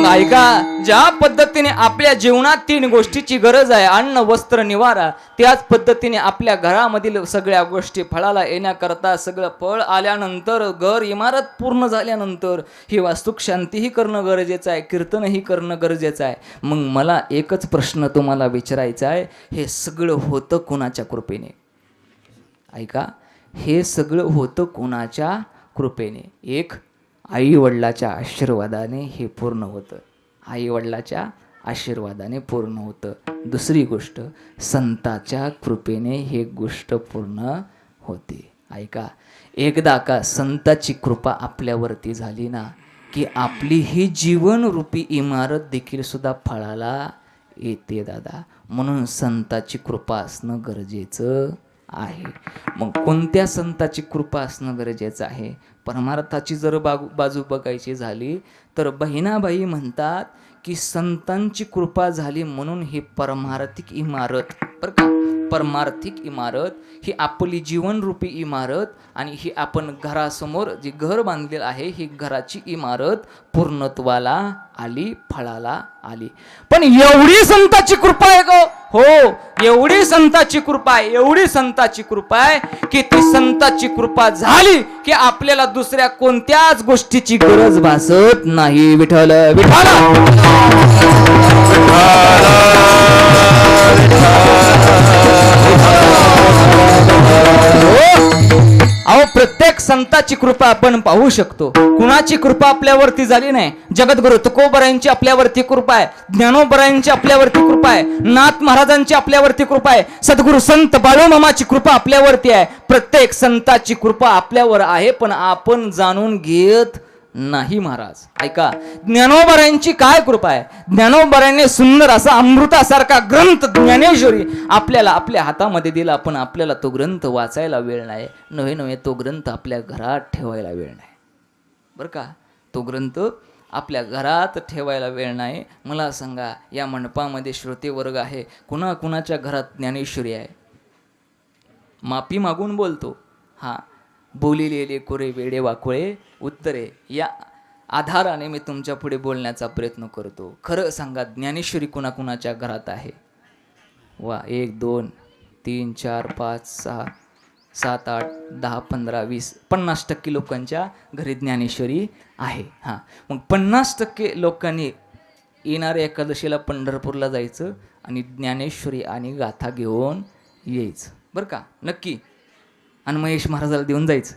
ऐका, ज्या पद्धतीने आपल्या जीवनात 3 गोष्टीची गरज आहे, अन्न वस्त्र निवारा, त्याच पद्धतीने आपल्या घरामधील सगळ्या गोष्टी फळाला येण्याकरता, सगळं फळ आल्यानंतर, घर इमारत पूर्ण झाल्यानंतर ही वास्तुक शांतीही करणं गरजेचं आहे, कीर्तनही करणं गरजेचं आहे. मग मला एकच प्रश्न तुम्हाला विचारायचा आहे, हे सगळं होतं कोणाच्या कृपेने? ऐका, हे सगळं होतं कोणाच्या कृपेने? एक, आई वडिलाच्या आशीर्वादाने हे पूर्ण होतं. आई वडिलाच्या आशीर्वादाने पूर्ण होतं. दुसरी गोष्ट, संताच्या कृपेने हे गोष्ट पूर्ण होते. ऐका, एकदा का संताची कृपा आपल्यावरती झाली ना, की आपली ही जीवनरूपी इमारत देखील सुद्धा फळाला येते दादा. म्हणून संताची कृपा असणं गरजेचं आहे. मग कोणत्या संताची कृपा असणं गरजेचं आहे? परमार्थाची जर बाजू बघायची झाली तर बहिणाबाई म्हणतात की संतांची कृपा झाली म्हणून ही परमार्थिक इमारत, बरं का, परमार्थिक इमारत ही आपली जीवनरूपी इमारत, आणि ही आपण घरासमोर जे घर बांधलेलं आहे ही घराची इमारत पूर्णत्वाला आली, फळाला आली. पण एवढी संताची कृपा आहे गो, हो एवढी संताची कृपा आहे, एवढी संताची कृपा आहे की ती संताची कृपा झाली की आपल्याला दुसऱ्या कोणत्याच गोष्टीची गरज भासत नाही. विठ्ठल विठ्ठल. अहो, प्रत्येक संताची कृपा आपण पाहू शकतो. कुणाची कृपा आपल्यावरती झाली नाही? जगद्गुरु तुकोबरायांची आपल्यावरती कृपा आहे, ज्ञानोबरायांची आपल्यावरती कृपा आहे, नाथ महाराजांची आपल्यावरती कृपा आहे, सद्गुरु संत बाळूमामाची कृपा आपल्यावरती आहे. प्रत्येक संताची कृपा आपल्यावर आहे, पण आपण जाणून घेत नाही महाराज. ऐका, ज्ञानोबरायांची काय कृपा आहे? ज्ञानोबरायांनी सुंदर असा अमृतासारखा ग्रंथ ज्ञानेश्वरी आपल्याला आपल्या हातामध्ये दिला, पण आपल्याला तो ग्रंथ वाचायला वेळ नाही. नव्हे नव्हे तो ग्रंथ आपल्या घरात ठेवायला वेळ नाही, बरं का. तो ग्रंथ आपल्या घरात ठेवायला वेळ नाही. मला सांगा, या मंडपामध्ये श्रोते वर्ग आहे, कुणाकुणाच्या घरात ज्ञानेश्वरी आहे? माफी मागून बोलतो, हां, बोलिलेले कोरे वेडे वाकुळे उत्तरे या आधाराने मी तुमच्या पुढे बोलण्याचा प्रयत्न करतो. खरं सांगा, ज्ञानेश्वरी कुणाकुणाच्या घरात आहे? वा, 1 2 3 4 5 6 7 8 10 15 20 50% लोकांच्या घरी ज्ञानेश्वरी आहे. हां, मग 50% लोकांनी येणाऱ्या एकादशीला पंढरपूरला जायचं आणि ज्ञानेश्वरी आणि गाथा घेऊन यायचं, बरं का, नक्की. आणि महेश महाराजाला देऊन जायचं.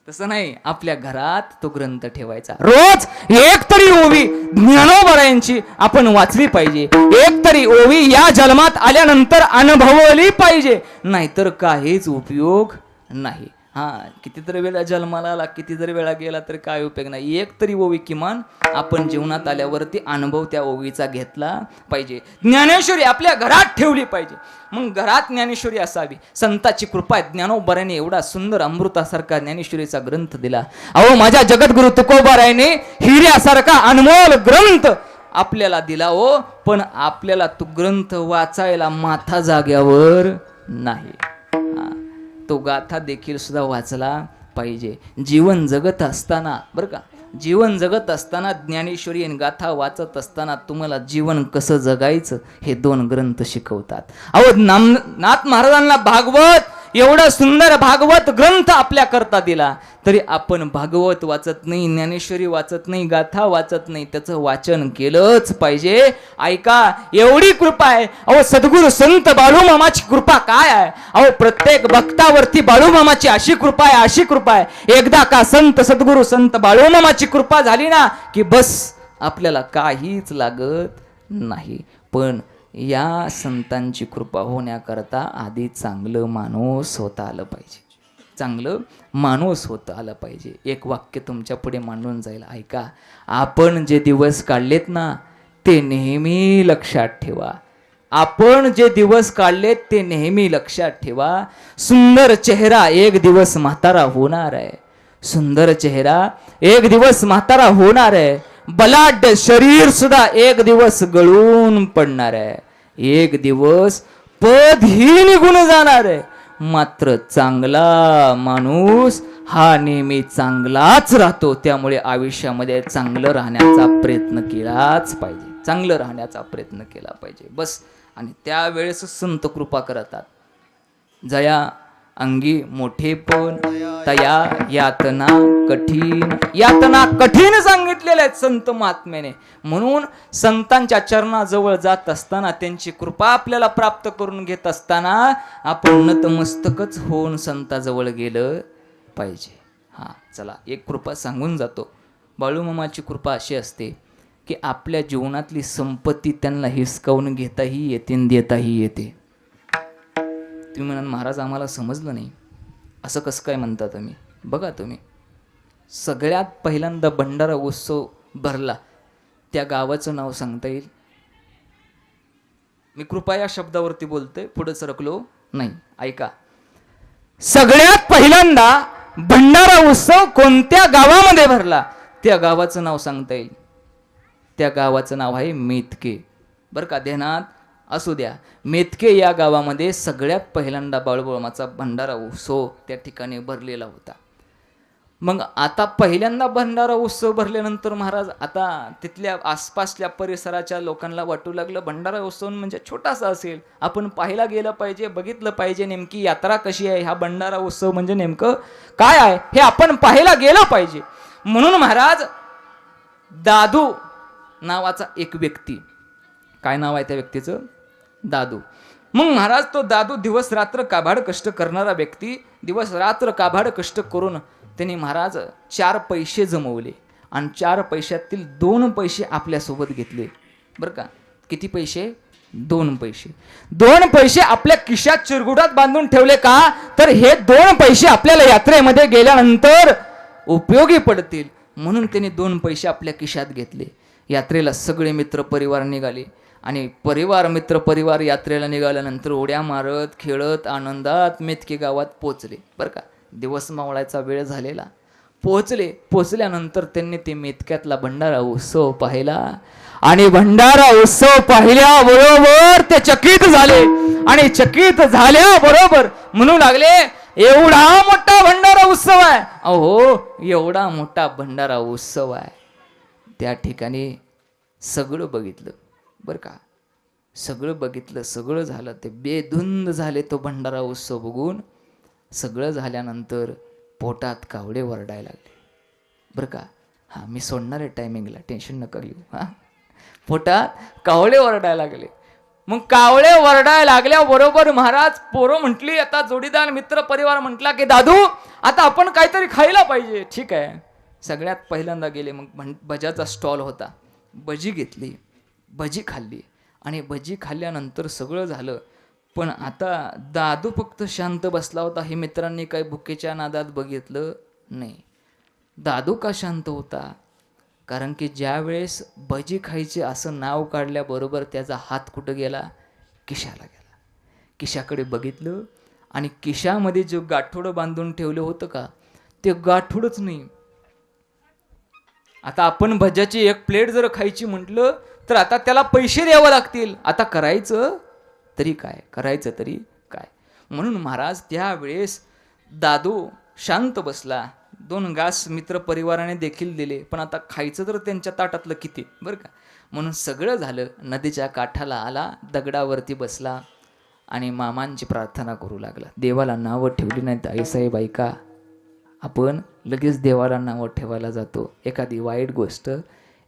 तसं नाही, आपल्या घरात तो ग्रंथ ठेवायचा. रोज एक तरी ओवी ज्ञानोबरायांची आपण वाचली पाहिजे, एक तरी ओवी या जन्मात आल्यानंतर अनुभवली पाहिजे, नाहीतर काहीच उपयोग नाही. हां, कितीतरी वेळा जन्माला आला, किती जरी वेळा गेला तरी काय उपयोग नाही. एक तरी ओवी किमान आपण जीवनात आल्यावरती अनुभव त्या ओवीचा घेतला पाहिजे. ज्ञानेश्वरी आपल्या घरात ठेवली पाहिजे. मग घरात ज्ञानेश्वरी असावी. संताची कृपा आहे, ज्ञानोबरायाने एवढा सुंदर अमृतासारखा ज्ञानेश्वरीचा ग्रंथ दिला. अहो, माझ्या जगद्गुरु तुकोबारायाने हिऱ्यासारखा अनमोल ग्रंथ आपल्याला दिला हो, पण आपल्याला तो ग्रंथ वाचायला माथा जाग्यावर नाही. तो गाथा देखील सुद्धा वाचला पाहिजे. जीवन जगत असताना, बरं का, जीवन जगत असताना ज्ञानेश्वरी आणि गाथा वाचत असताना तुम्हाला जीवन कसं जगायचं हे 2 ग्रंथ शिकवतात. अहो, नाथ महाराजांना भागवत, एवढा सुंदर भागवत ग्रंथ आपल्या करता दिला, तरी आपण भागवत वाचत नाही, ज्ञानेश्वरी वाचत नाही, गाथा वाचत नाही. त्याचं वाचन केलंच पाहिजे. ऐका, एवढी कृपा आहे. अहो, सद्गुरु संत बाळूमामाची कृपा काय आहे? अहो, प्रत्येक भक्तावरती बाळूमामाची अशी कृपा आहे, अशी कृपा आहे. एकदा का सद्गुरु संत बाळूमामाची कृपा झाली ना की बस, आपल्याला काहीच लागत नाही. पण या संतांची कृपा होण्याकरता आधी चांगलं माणूस होता आलं पाहिजे, चांगलं माणूस होता आलं पाहिजे. एक वाक्य तुमच्या पुढे मांडून जाईल, ऐका. आपण जे दिवस काढलेत ना ते नेहमी लक्षात ठेवा. आपण जे दिवस काढलेत ते नेहमी लक्षात ठेवा. सुंदर चेहरा एक दिवस म्हातारा होणार आहे, सुंदर चेहरा एक दिवस म्हातारा होणार आहे. बलाढ्य शरीर सुद्धा एक दिवस गळून पडणार आहे, एक दिवस पदही निघून जाणार आहे. मात्र चांगला माणूस हा नेहमी चांगलाच राहतो. त्यामुळे आयुष्यामध्ये चांगलं राहण्याचा प्रयत्न केलाच पाहिजे, चांगलं राहण्याचा प्रयत्न केला पाहिजे बस. आणि त्यावेळेस संत कृपा करतात. जया अंगी मोठेपण तया यातना कठीण. यातना कठीण सांगितलेल्या आहेत संत महात्म्याने. म्हणून संतांच्या चरणाजवळ जात असताना, त्यांची कृपा आपल्याला प्राप्त करून घेत असताना आपण नतमस्तकच होऊन संताजवळ गेलं पाहिजे. हा चला एक कृपा सांगून जातो. बाळूमामाची कृपा अशी असते की आपल्या जीवनातली संपत्ती त्यांना हिसकावून घेताही येते आणि देताही येते. तुम्ही म्हणाल महाराज आम्हाला समजलं नाही, असं कसं काय म्हणता तुम्ही? बघा तुम्ही, सगळ्यात पहिल्यांदा भंडारा उत्सव भरला त्या गावाचं नाव सांगता येईल? मी कृपा या शब्दावरती बोलतोय, पुढे सरकलो नाही, ऐका. सगळ्यात पहिल्यांदा भंडारा उत्सव कोणत्या गावामध्ये भरला त्या गावाचं नाव सांगता येईल? त्या गावाचं नाव आहे मेतके. बरं का, ध्यानात असू द्या. मेतके या गावामध्ये सगळ्यात पहिल्यांदा बाळूमामाचा भंडारा उत्सव त्या ठिकाणी भरलेला होता. मग आता पहिल्यांदा भंडारा उत्सव भरल्यानंतर महाराज आता तिथल्या आसपासच्या परिसराच्या लोकांना वाटू लागलं भंडारा उत्सव म्हणजे छोटासा असेल, आपण पाहायला गेलं पाहिजे, बघितलं पाहिजे नेमकी यात्रा कशी आहे, हा भंडारा उत्सव म्हणजे नेमकं काय आहे हे आपण पाहायला गेलं पाहिजे. म्हणून महाराज दादू नावाचा एक व्यक्ती, काय नाव आहे त्या व्यक्तीचं? दादू. मग महाराज तो दादू दिवस रात्र काबाड कष्ट करणारा व्यक्ती, दिवस रात्र काबाड कष्ट करून त्यांनी महाराज 4 पैसे जमवले आणि 4 पैशातील 2 पैसे आपल्यासोबत घेतले. बरं का, किती पैसे? 2 पैसे. 2 पैसे आपल्या खिशात चिरगुटात बांधून ठेवले का, तर हे 2 पैसे आपल्याला यात्रेमध्ये गेल्यानंतर उपयोगी पडतील म्हणून त्यांनी 2 पैसे आपल्या खिशात घेतले. यात्रेला सगळे मित्र परिवार निघाले आणि मित्र परिवार यात्रेला निघाल्यानंतर उड्या मारत खेळत आनंदात मेतके गावात पोचले. बरं का, दिवस मावळायचा वेळ झालेला. पोचल्यानंतर त्यांनी ते मेतक्यातला भंडारा उत्सव पाहिला आणि भंडारा उत्सव पाहिल्याबरोबर ते चकित झाले आणि चकित झाल्याबरोबर म्हणू लागले एवढा मोठा भंडारा उत्सव आहे. अहो एवढा मोठा भंडारा उत्सव आहे. त्या ठिकाणी सगळं बघितलं. बरं का, सगळं बघितलं, सगळं झालं, ते बेधुंद झाले तो भंडारा उत्सव बघून. सगळं झाल्यानंतर पोटात कावळे वरडायला लागले. बरं का, हां मी सोडणार आहे टायमिंगला, टेन्शन नका घेऊ. हां, पोटात कावळे वरडायला लागले. मग कावळे वरडायला लागल्याबरोबर महाराज पोरं म्हटली, आता जोडीदार मित्र परिवार म्हटला की दादू आता आपण काहीतरी खायला पाहिजे. ठीक आहे, सगळ्यात पहिल्यांदा गेले. मग भज्याचा स्टॉल होता, भजी घेतली, भजी खाल्ली आणि भजी खाल्ल्यानंतर सगळं झालं. पण आता दादू फक्त शांत बसला होता. हे मित्रांनी काही भुकेच्या नादात बघितलं नाही. दादू का शांत होता? कारण की ज्या वेळेस भजी खायचे असं नाव काढल्याबरोबर त्याचा हात कुठं गेला? खिशाला गेला. खिशाकडे बघितलं आणि खिशामध्ये जो गाठोडं बांधून ठेवलं होतं का, ते गाठोडच नाही. आता आपण भज्याची 1 प्लेट जर खायची म्हटलं तर आता त्याला पैसे द्यावे लागतील. आता करायचं तरी काय? म्हणून महाराज त्यावेळेस दादू शांत बसला. 2 घास मित्र परिवाराने देखील दिले, पण आता खायचं तर त्यांच्या ताटातलं किती. बरं का, म्हणून सगळं झालं. नदीच्या काठाला आला, दगडावरती बसला आणि मामांची प्रार्थना करू लागला. देवाला नावं ठेवली नाहीत आईसाहेब, ऐका. आपण लगेच देवाला नावं ठेवायला जातो. एखादी वाईट गोष्ट,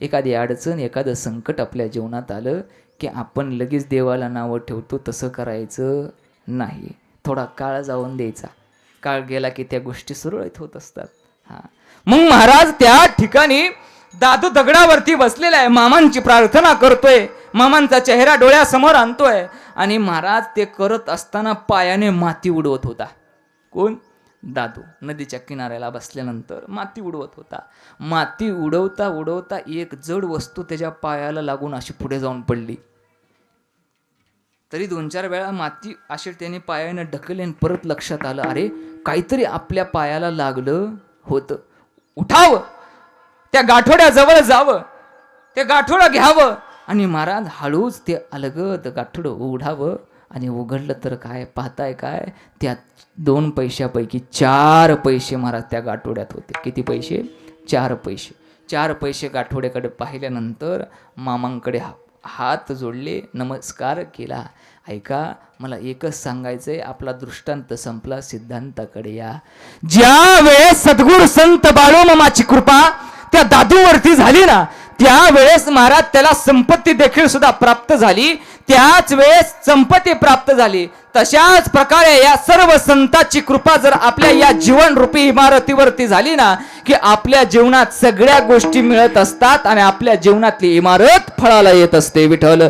एखादी अडचण, एखादं संकट आपल्या जीवनात आलं की आपण लगेच देवाला नावं ठेवतो. तसं करायचं नाही. थोडा काळ जाऊन द्यायचा. काळ गेला की त्या गोष्टी सुरळीत होत असतात. हां, मग महाराज त्या ठिकाणी दादू दगडावरती बसलेला आहे, मामांची प्रार्थना करतोय, मामांचा चेहरा डोळ्यासमोर आणतोय आणि महाराज ते करत असताना पायाने माती उडवत होता. कोण? दादू. नदीच्या किनाऱ्याला बसल्यानंतर माती उडवत होता. माती उडवता उडवता एक जड वस्तू त्याच्या पायाला लागून अशी पुढे जाऊन पडली. तरी 2-4 वेळा माती अशी त्याने पायाने ढकलली आणि परत लक्षात आलं, अरे काहीतरी आपल्या पायाला लागलं होतं. उठावं, त्या गाठोड्याजवळ जावं ते गाठोडं घ्यावं आणि महाराज हळूच ते अलगद गाठोडं उघडावं आणि उघडलं तर काय पाहताय काय त्यात 2 पैशापैकी 4 पैसे महाराज त्या गाठोड्यात होते. किती पैसे? 4 पैसे. 4 पैसे गाठोड्याकडे पाहिल्यानंतर मामांकडे हात जोडले, नमस्कार केला. ऐका, मला एकच सांगायचंय, आपला दृष्टांत संपला, सिद्धांताकडे या. ज्या वेळेस सद्गुरू संत बाळूमामाची कृपा त्या दादूवरती झाली ना, त्यावेळेस महाराज त्याला संपत्ती देखील सुद्धा प्राप्त झाली. त्याच वेळेस संपत्ती प्राप्त झाली. तशाच प्रकारे या सर्व संतांची कृपा जर आपल्या या जीवन रूपी इमारतीवरती झाली ना, की आपल्या जीवनात सगळ्या गोष्टी मिळत असतात आणि आपल्या जीवनातली इमारत फळाला येत असते. विठ्ठल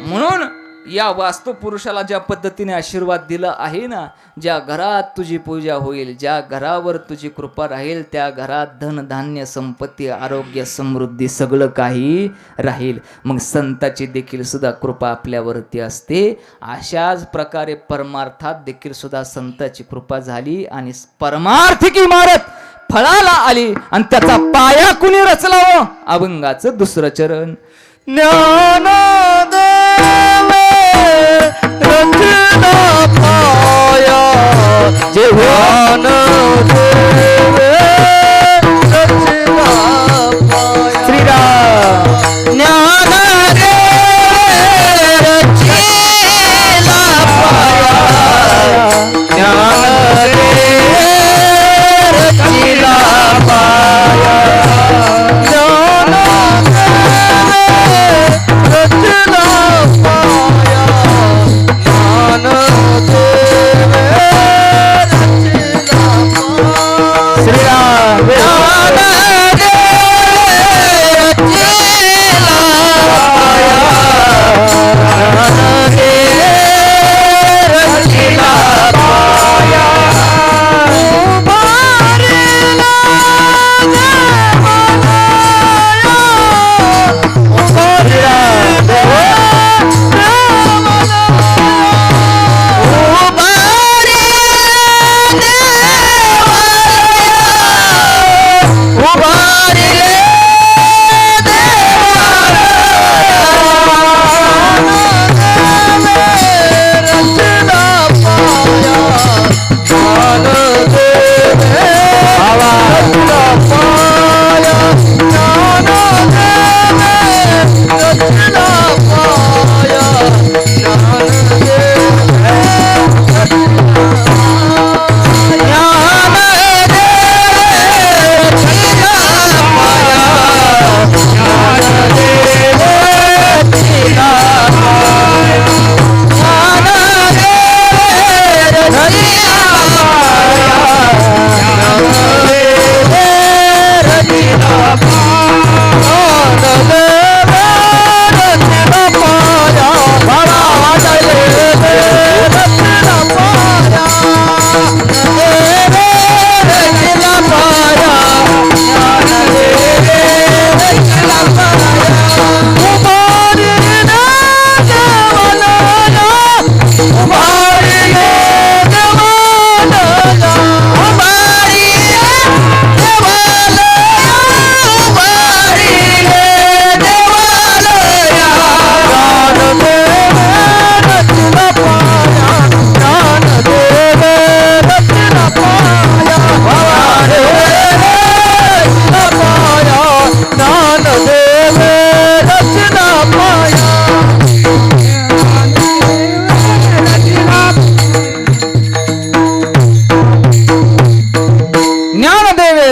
म्हणून या वास्तू पुरुषाला ज्या पद्धतीने आशीर्वाद दिला आहे ना, ज्या घरात तुझी पूजा होईल, ज्या घरावर तुझी कृपा राहील, त्या घरात धन धान्य संपत्ती आरोग्य समृद्धी सगळं काही राहील. मग संताची देखील सुद्धा कृपा आपल्यावरती असते. अशाच प्रकारे परमार्थात देखील सुद्धा संताची कृपा झाली आणि परमार्थिक इमारत फळाला आली आणि त्याचा पाया कुणी रचला? अभंगाचं 2रं चरण. ज्ञानदेव रचना पाया, ज्ञानदेव रचना पाया. श्रीराम. ज्ञानदेव रचना पाया, ज्ञानदेव रचना पाया.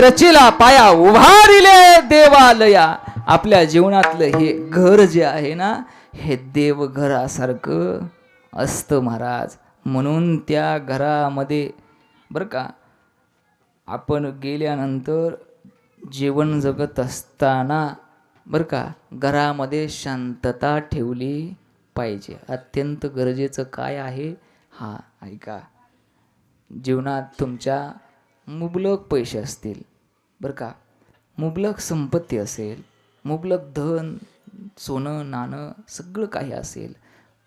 रचिला पाया, उभारिले देवालया. आपल्या जीवनातलं हे घर जे आहे ना, हे देवघरासारखं असतं महाराज. म्हणून त्या घरामध्ये बरं का, आपण गेल्यानंतर जेवण जगत असताना बरं का, घरामध्ये शांतता ठेवली पाहिजे. अत्यंत गरजेचं काय आहे? हा ऐका, जीवनात तुमच्या मुबलक पैसे असतील बरं का, मुबलक संपत्ती असेल, मुबलक धन सोनं नाणं सगळं काही असेल,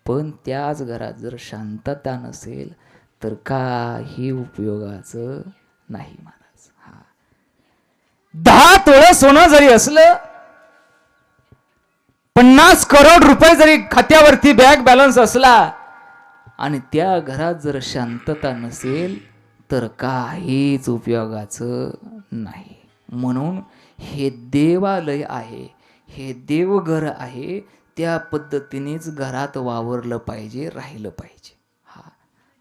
पण त्याच घरात जर शांतता नसेल तर काही उपयोगाचं नाही महाराज. 10 तोळं सोनं जरी असलं, 50 करोड रुपये जरी खात्यावरती बँक बॅलन्स असला आणि त्या घरात जर शांतता नसेल तर काहीच उपयोगाचं नाही. म्हणून हे देवालय आहे, हे देवघर आहे, त्या पद्धतीनेच घरात वावरलं पाहिजे, राहिलं पाहिजे.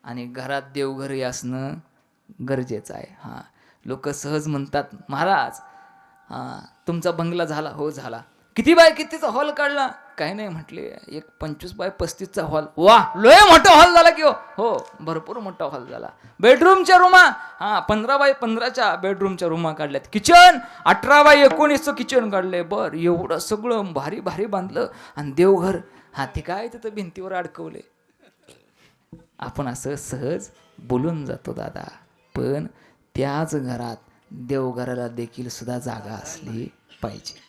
आणि घरात देवघर असणं गरजेचं आहे. लोक सहज म्हणतात, महाराज तुमचा बंगला झाला. हो झाला. किती बाय कितीचा हॉल काढला? काही नाही म्हटले, एक 25 बाय 35चा हॉल. वा, लय मोठा हॉल झाला की हो, भरपूर मोठा हॉल झाला. बेडरूमच्या रूमा 15 बाय 15च्या बेडरूमच्या रूमा काढल्यात. किचन 18 बाय 19चं किचन काढलंय. बर, एवढं सगळं भारी भारी बांधलं. आणि देवघर ते काय तिथं भिंतीवर अडकवले. आपण असं सहज बोलून जातो दादा, पण त्याच घरात देवघराला देखील सुद्धा जागा असली पाहिजे.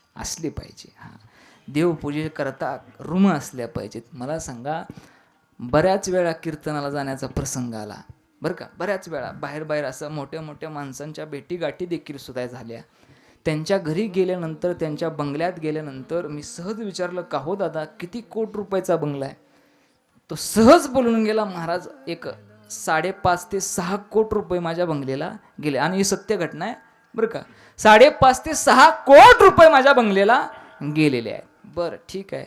देवपूजे करता रूम असल्या पाहिजेत. मला सांगा, बऱ्याच वेळा कीर्तनाला जाण्याचा प्रसंग आला बरं का. बऱ्याच वेळा बाहेर असं मोठ्या मोठ्या माणसांच्या भेटीगाठी देखील सुद्धा झाल्या. त्यांच्या घरी गेल्यानंतर, त्यांच्या बंगल्यात गेल्यानंतर मी सहज विचारलं, का हो दादा किती कोटी रुपयाचा बंगला आहे? तो सहज बोलून गेला, महाराज एक 5.5 ते 6 कोटी रुपये माझ्या बंगलेला गेले. आणि ही सत्य घटना आहे बरं का. 5.5 ते 6 कोटी रुपये माझ्या बंगलेला गेलेले आहेत. बरं ठीक आहे.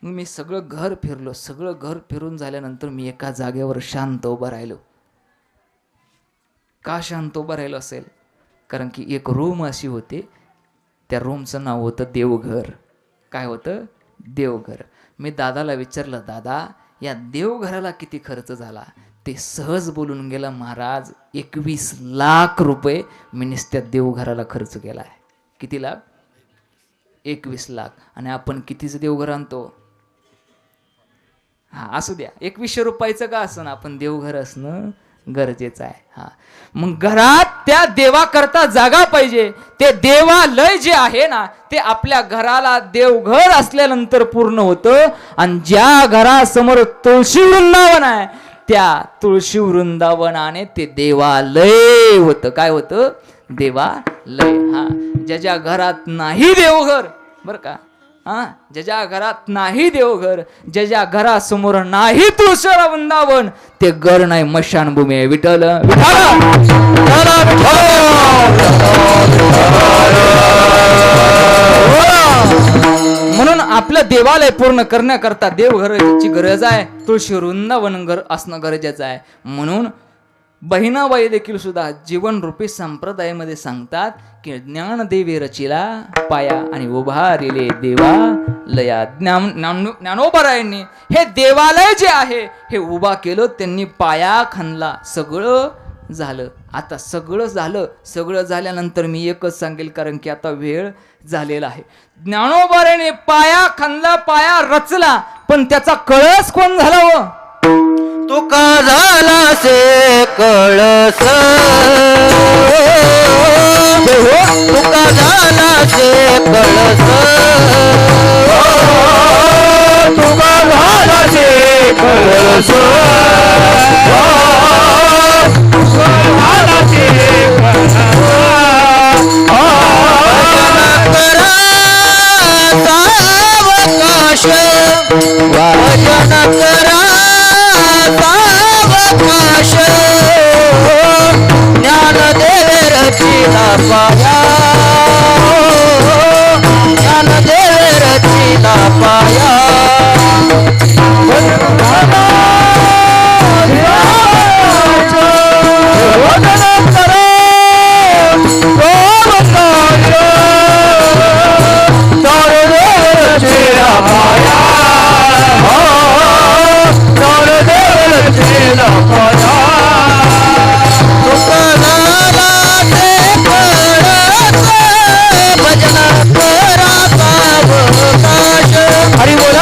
मग मी सगळं घर फिरलो. सगळं घर फिरून झाल्यानंतर मी एका जागेवर शांत उभं राहिलो. का शांत उभं राहिलो असेल? कारण की एक रूम अशी होती, त्या रूमचं नाव होतं देवघर. काय होतं? देवघर. मी दादाला विचारलं, दादा या देवघराला किती खर्च झाला? ते सहज बोलून गेला, महाराज 21 लाख रुपये मी नुसत्या देवघराला खर्च केला आहे. किती लाख? 21 लाख. आणि आपण कितीचं देवघर आणतो? असू द्या, 2100 रुपयाचं का असं, आपण देवघर असणं गरजेचं आहे. मग घरात त्या देवाकरता जागा पाहिजे. ते देवालय जे आहे ना, ते आपल्या घराला देवघर असल्यानंतर पूर्ण होतं. आणि ज्या घरासमोर तुळशी वृंदावन आहे, त्या तुळशी वृंदावनाने ते देवालय होतं. काय होतं? देवालय. ज्याच्या घरात नाही देवघर बरं का, ज्याच्या घरात नाही देवघर, ज्याच्या घरासमोर नाही तुळशी वृंदावन, ते घर नाही, मशानभूमी आहे. विठ्ठल म्हणून आपलं देवालय पूर्ण करण्याकरता देवघराची गरज आहे. तुळशी वृंदावन घर असणं गरजेचं आहे. म्हणून बहिणाबाई देखील सुद्धा जीवनरूपी संप्रदायामध्ये सांगतात की ज्ञानदेवी रचिला पाया आणि उभारिले देवालया. ज्ञानोबारायांनी हे देवालय जे आहे हे उभा केलं, त्यांनी पाया खणला. सगळं झालं. आता सगळं झालं. सगळं झाल्यानंतर मी एकच सांगेल, कारण की आता वेळ झालेला आहे. ज्ञानोबाराने पाया खणला, पाया रचला, पण त्याचा कळस कोण झाला हो? तुका झाला से कळस, तुका झाला से कळस, तुका झाला से कळस, झाला से कळस. भजन करा सावकाश, ज्ञानदेव रचिला पाया, ज्ञानदेव रचिला पाया. भजन करा हरि बोल.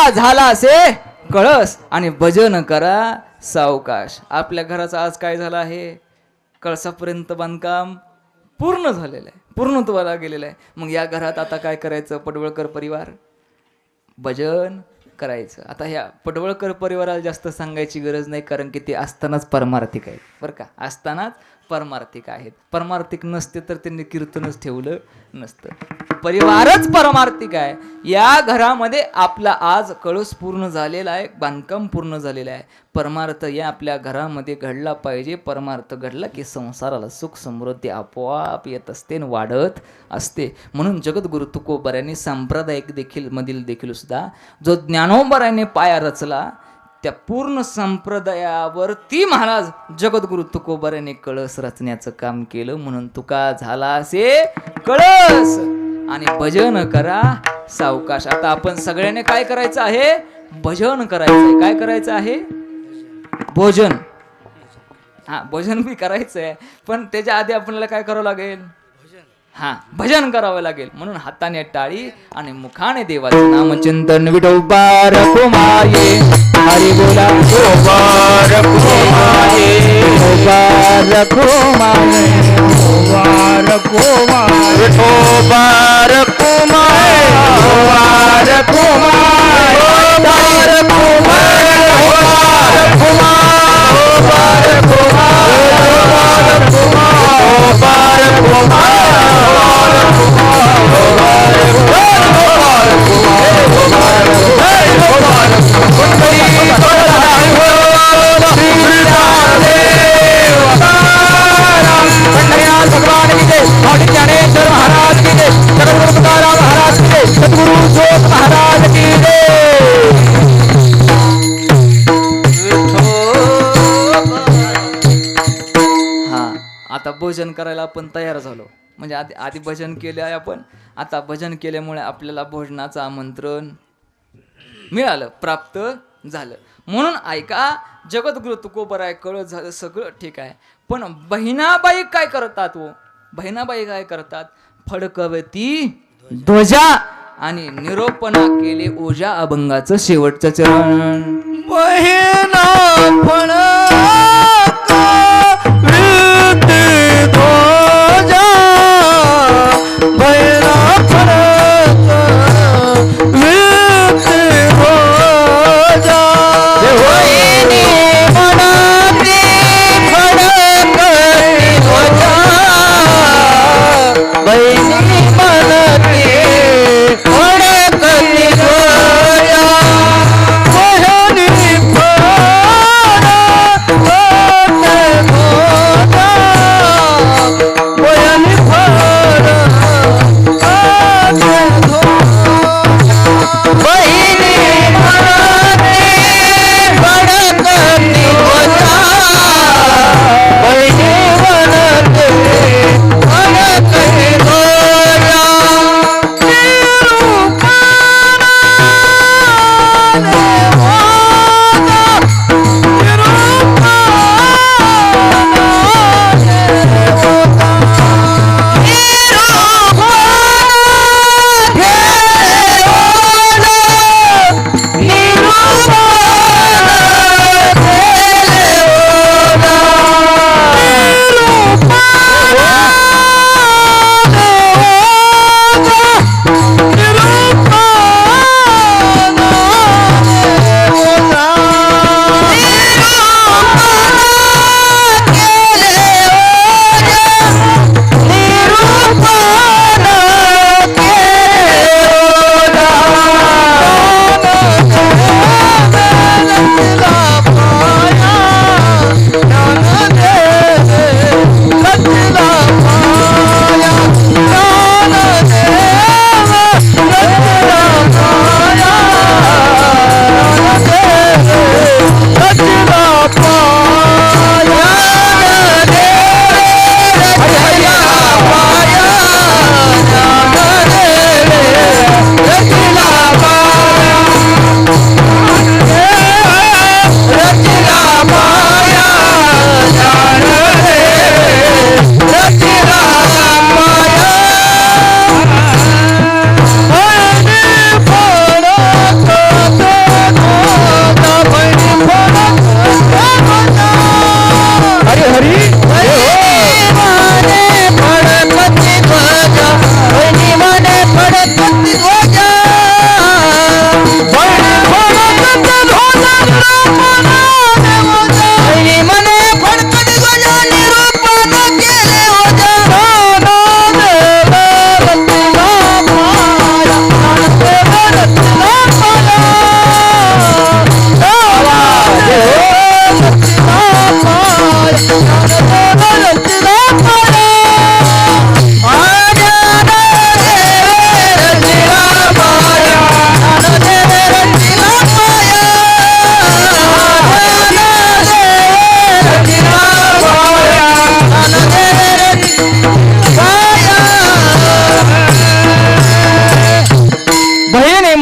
झाला असे कळस आणि भजन करा सावकाश. आपल्या घराचं आज काय झालं आहे, कळसापर्यंत बांधकाम पूर्ण झालेलं आहे, पूर्णत्वाला गेलेलं आहे. मग या घरात आता काय करायचं, पडवळकर परिवार भजन करायचं. आता ह्या पडवळकर परिवाराला जास्त सांगायची गरज नाही, कारण की ते असतानाच परमार्थिक आहेत बरं का, असतानाच परमार्थिक आहेत. परमार्थिक नसते तर त्यांनी कीर्तनच ठेवलं नसतं. परिवारच परमार्थिक आहे. या घरामध्ये आपला आज कळस पूर्ण झालेला आहे, बांधकाम पूर्ण झालेलं आहे. परमार्थ या आपल्या घरामध्ये घडला पाहिजे. परमार्थ घडला की संसाराला सुख समृद्धी आपोआप येत असते आणि वाढत असते. म्हणून जगद्गुरु तुकोबारायांनी सांप्रदायिक देखील मधील देखील सुद्धा जो ज्ञानोबारायांनी पाया रचला, त्या पूर्ण संप्रदायावरती महाराज जगद्गुरु तुकोबारायांनी कळस रचण्याचं काम केलं. म्हणून तुका झाला असे कळस आणि भजन करा सावकाश. आता आपण सगळ्यांनी काय करायचं आहे, भजन करायचं आहे. काय करायचं आहे, भोजन. हा, भोजन बी करायचं आहे, पण त्याच्या आधी आपल्याला काय करावं लागेल, हा भजन करावं लागेल. म्हणून हाताने टाळी आणि मुखाने देवाचं नामचिंतन. विठोबा रखुमाये हरी बोला, विठोबा रखुमाये, विठोबा रखुमाये, विठोबा रखुमाये, विठोबा रखुमाये, विठोबा रखुमाये, विठोबा रखुमाये, विठोबा ज्ञानेश्वर महाराज की जय, सद्गुरु तुकाराम महाराज की जय, सद्गुरु जोत महाराज की जय. हा, आता भोजन करायला आपण तयार झालो. म्हणजे आधी भजन केले आहे आपण. आता भजन केल्यामुळे आपल्याला भोजनाचं आमंत्रण मिळालं, प्राप्त झालं. म्हणून ऐका, जगद्गुरु तुकोबाराय कळत झालं, सगळं ठीक आहे. पण बहिणाबाई काय करतात, बहिणाबाई काय करतात, फडकवती ध्वजा आणि निरोपणा केले ओझा अभंगाचं शेवटचं चरण. बहिणा फणक वृत्ती ध्वजा, बहिणा फणक वृत्ती ध्वजा, वहिनी मनाती फडकती ध्वजा, बहिणी मनती फडकती ध्वजा, बहिणी फडकती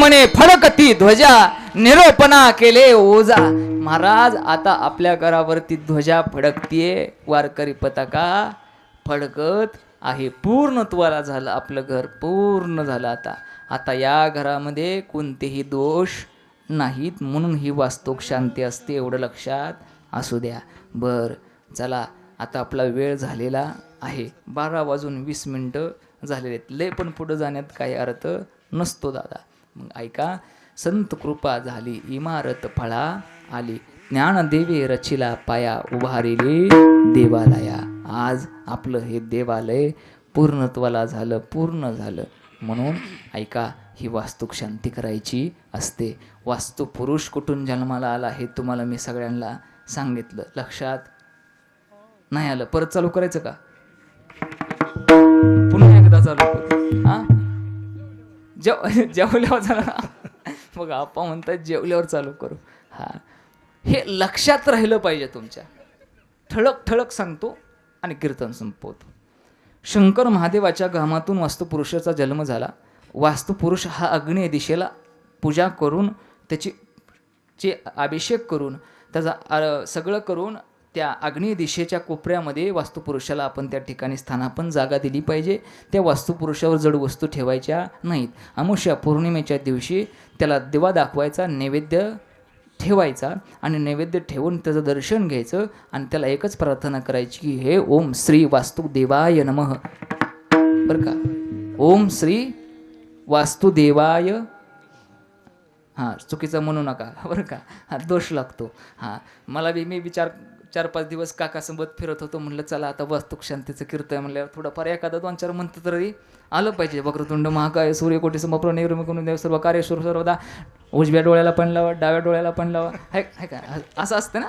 म्हणे फडकती ध्वजा, निरोपणा केले ओझा. महाराज आता आपल्या घरावरती ध्वजा फडकतीये, वारकरी पताका फडकत आहे. पूर्णत्वाला झालं आपलं घर, पूर्ण झालं. आता या घरामध्ये कोणतेही दोष नाहीत, म्हणून ही वास्तुक शांती असते, एवढं लक्षात असू द्या. बर चला, आता आपला वेळ झालेला आहे. 12:20 झालेले आहेत. लय पण पुढं जाण्यात काही अर्थ नसतो दादा. मग ऐका, संत कृपा झाली इमारत फळा आली, ज्ञानदेवे रचिला पाया उभारिले देवालया. आज आपलं हे देवालय पूर्णत्वाला झालं, पूर्ण झालं. म्हणून ऐका, ही वास्तुक शांती करायची असते. वास्तू पुरुष कुठून जन्माला आला हे तुम्हाला मी सगळ्यांना सांगितलं, लक्षात नाही आलं? परत चालू करायचं का? पुन्हा एकदा चालू करू. हा, जेवल्यावर झालं मग आपण म्हणतात जेवल्यावर चालू करू. हा, हे लक्षात राहिलं पाहिजे तुमच्या. ठळक ठळक सांगतो आणि कीर्तन संपवतो. शंकर महादेवाच्या घामातून वास्तुपुरुषाचा जन्म झाला. वास्तुपुरुष हा अग्नेय दिशेला पूजा करून, त्याची अभिषेक करून, त्याचा सगळं करून त्या अग्नेय दिशेच्या कोपऱ्यामध्ये वास्तुपुरुषाला आपण त्या ठिकाणी स्थानापन्न जागा दिली पाहिजे. त्या वास्तुपुरुषावर जड वस्तू ठेवायच्या नाहीत. अमावस्या पौर्णिमेच्या दिवशी त्याला दिवा दाखवायचा, नैवेद्य ठेवायचा आणि नैवेद्य ठेवून त्याचं दर्शन घ्यायचं आणि त्याला एकच प्रार्थना करायची की हे ओम श्री वास्तुदेवाय नमः. बरं का, ओम श्री वास्तुदेवाय. हां, चुकीचं म्हणू नका बरं का, हा दोष लागतो. हां, मी विचार 4-5 दिवस काकासोबत फिरत होतो. म्हणलं चला आता वास्तुक शांतीचं कीर्तन म्हणल्यावर थोडंफार एखादा 2-4 मंत्र तरी आलं पाहिजे. वक्रतुंड महाकाय सूर्यकोटी समप्रभ निर्विघ्नं देव सर्व कार्येषु सर्वदा. उजव्या डोळ्याला पण लावा, डाव्या डोळ्याला पण लावा. हाय का, असं असतं ना.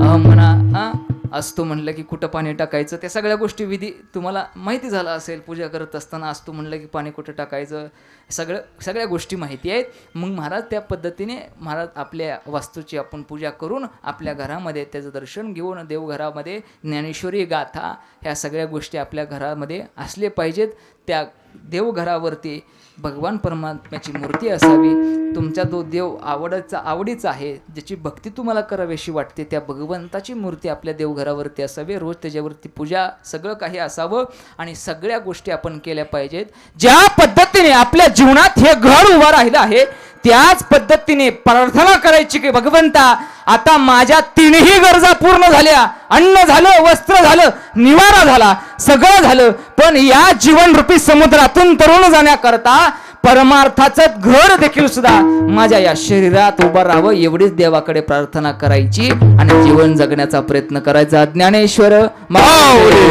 हां म्हणा, हां असतो म्हणलं की कुठं पाणी टाकायचं, त्या सगळ्या गोष्टी विधी तुम्हाला माहिती झालं असेल. पूजा करत असताना असतो म्हणलं की पाणी कुठं टाकायचं, सगळ्या गोष्टी माहिती आहेत. मग महाराज त्या पद्धतीने महाराज आपल्या वास्तूची आपण पूजा करून आपल्या घरामध्ये त्याचं दर्शन घेऊन देवघरामध्ये ज्ञानेश्वरी गाथा ह्या सगळ्या गोष्टी आपल्या घरामध्ये असले पाहिजेत. त्या देवघरावरती भगवान परमात्म्याची मूर्ती असावी. तुमचा तो देव आवडीचा आहे, ज्याची भक्ती तुम्हाला करावीशी वाटते, त्या भगवंताची मूर्ती आपल्या देवघरावरती असावी. रोज त्याच्यावरती पूजा सगळं काही असावं आणि सगळ्या गोष्टी आपण केल्या पाहिजेत. ज्या पद्धतीने आपल्या जीवनात हे घर उभं राहिलं आहे त्याच पद्धतीने प्रार्थना करायची की भगवंता आता माझ्या 3ही गरजा पूर्ण झाल्या. अन्न झालं, वस्त्र झालं, निवारा झाला, सगळं झालं. पण या जीवनरूपी समुद्रातून तरुण जाण्याकरता परमार्थाचं घर देखील सुद्धा माझ्या या शरीरात उभं राहावं, एवढीच देवाकडे प्रार्थना करायची आणि जीवन जगण्याचा प्रयत्न करायचा. ज्ञानेश्वर माऊली.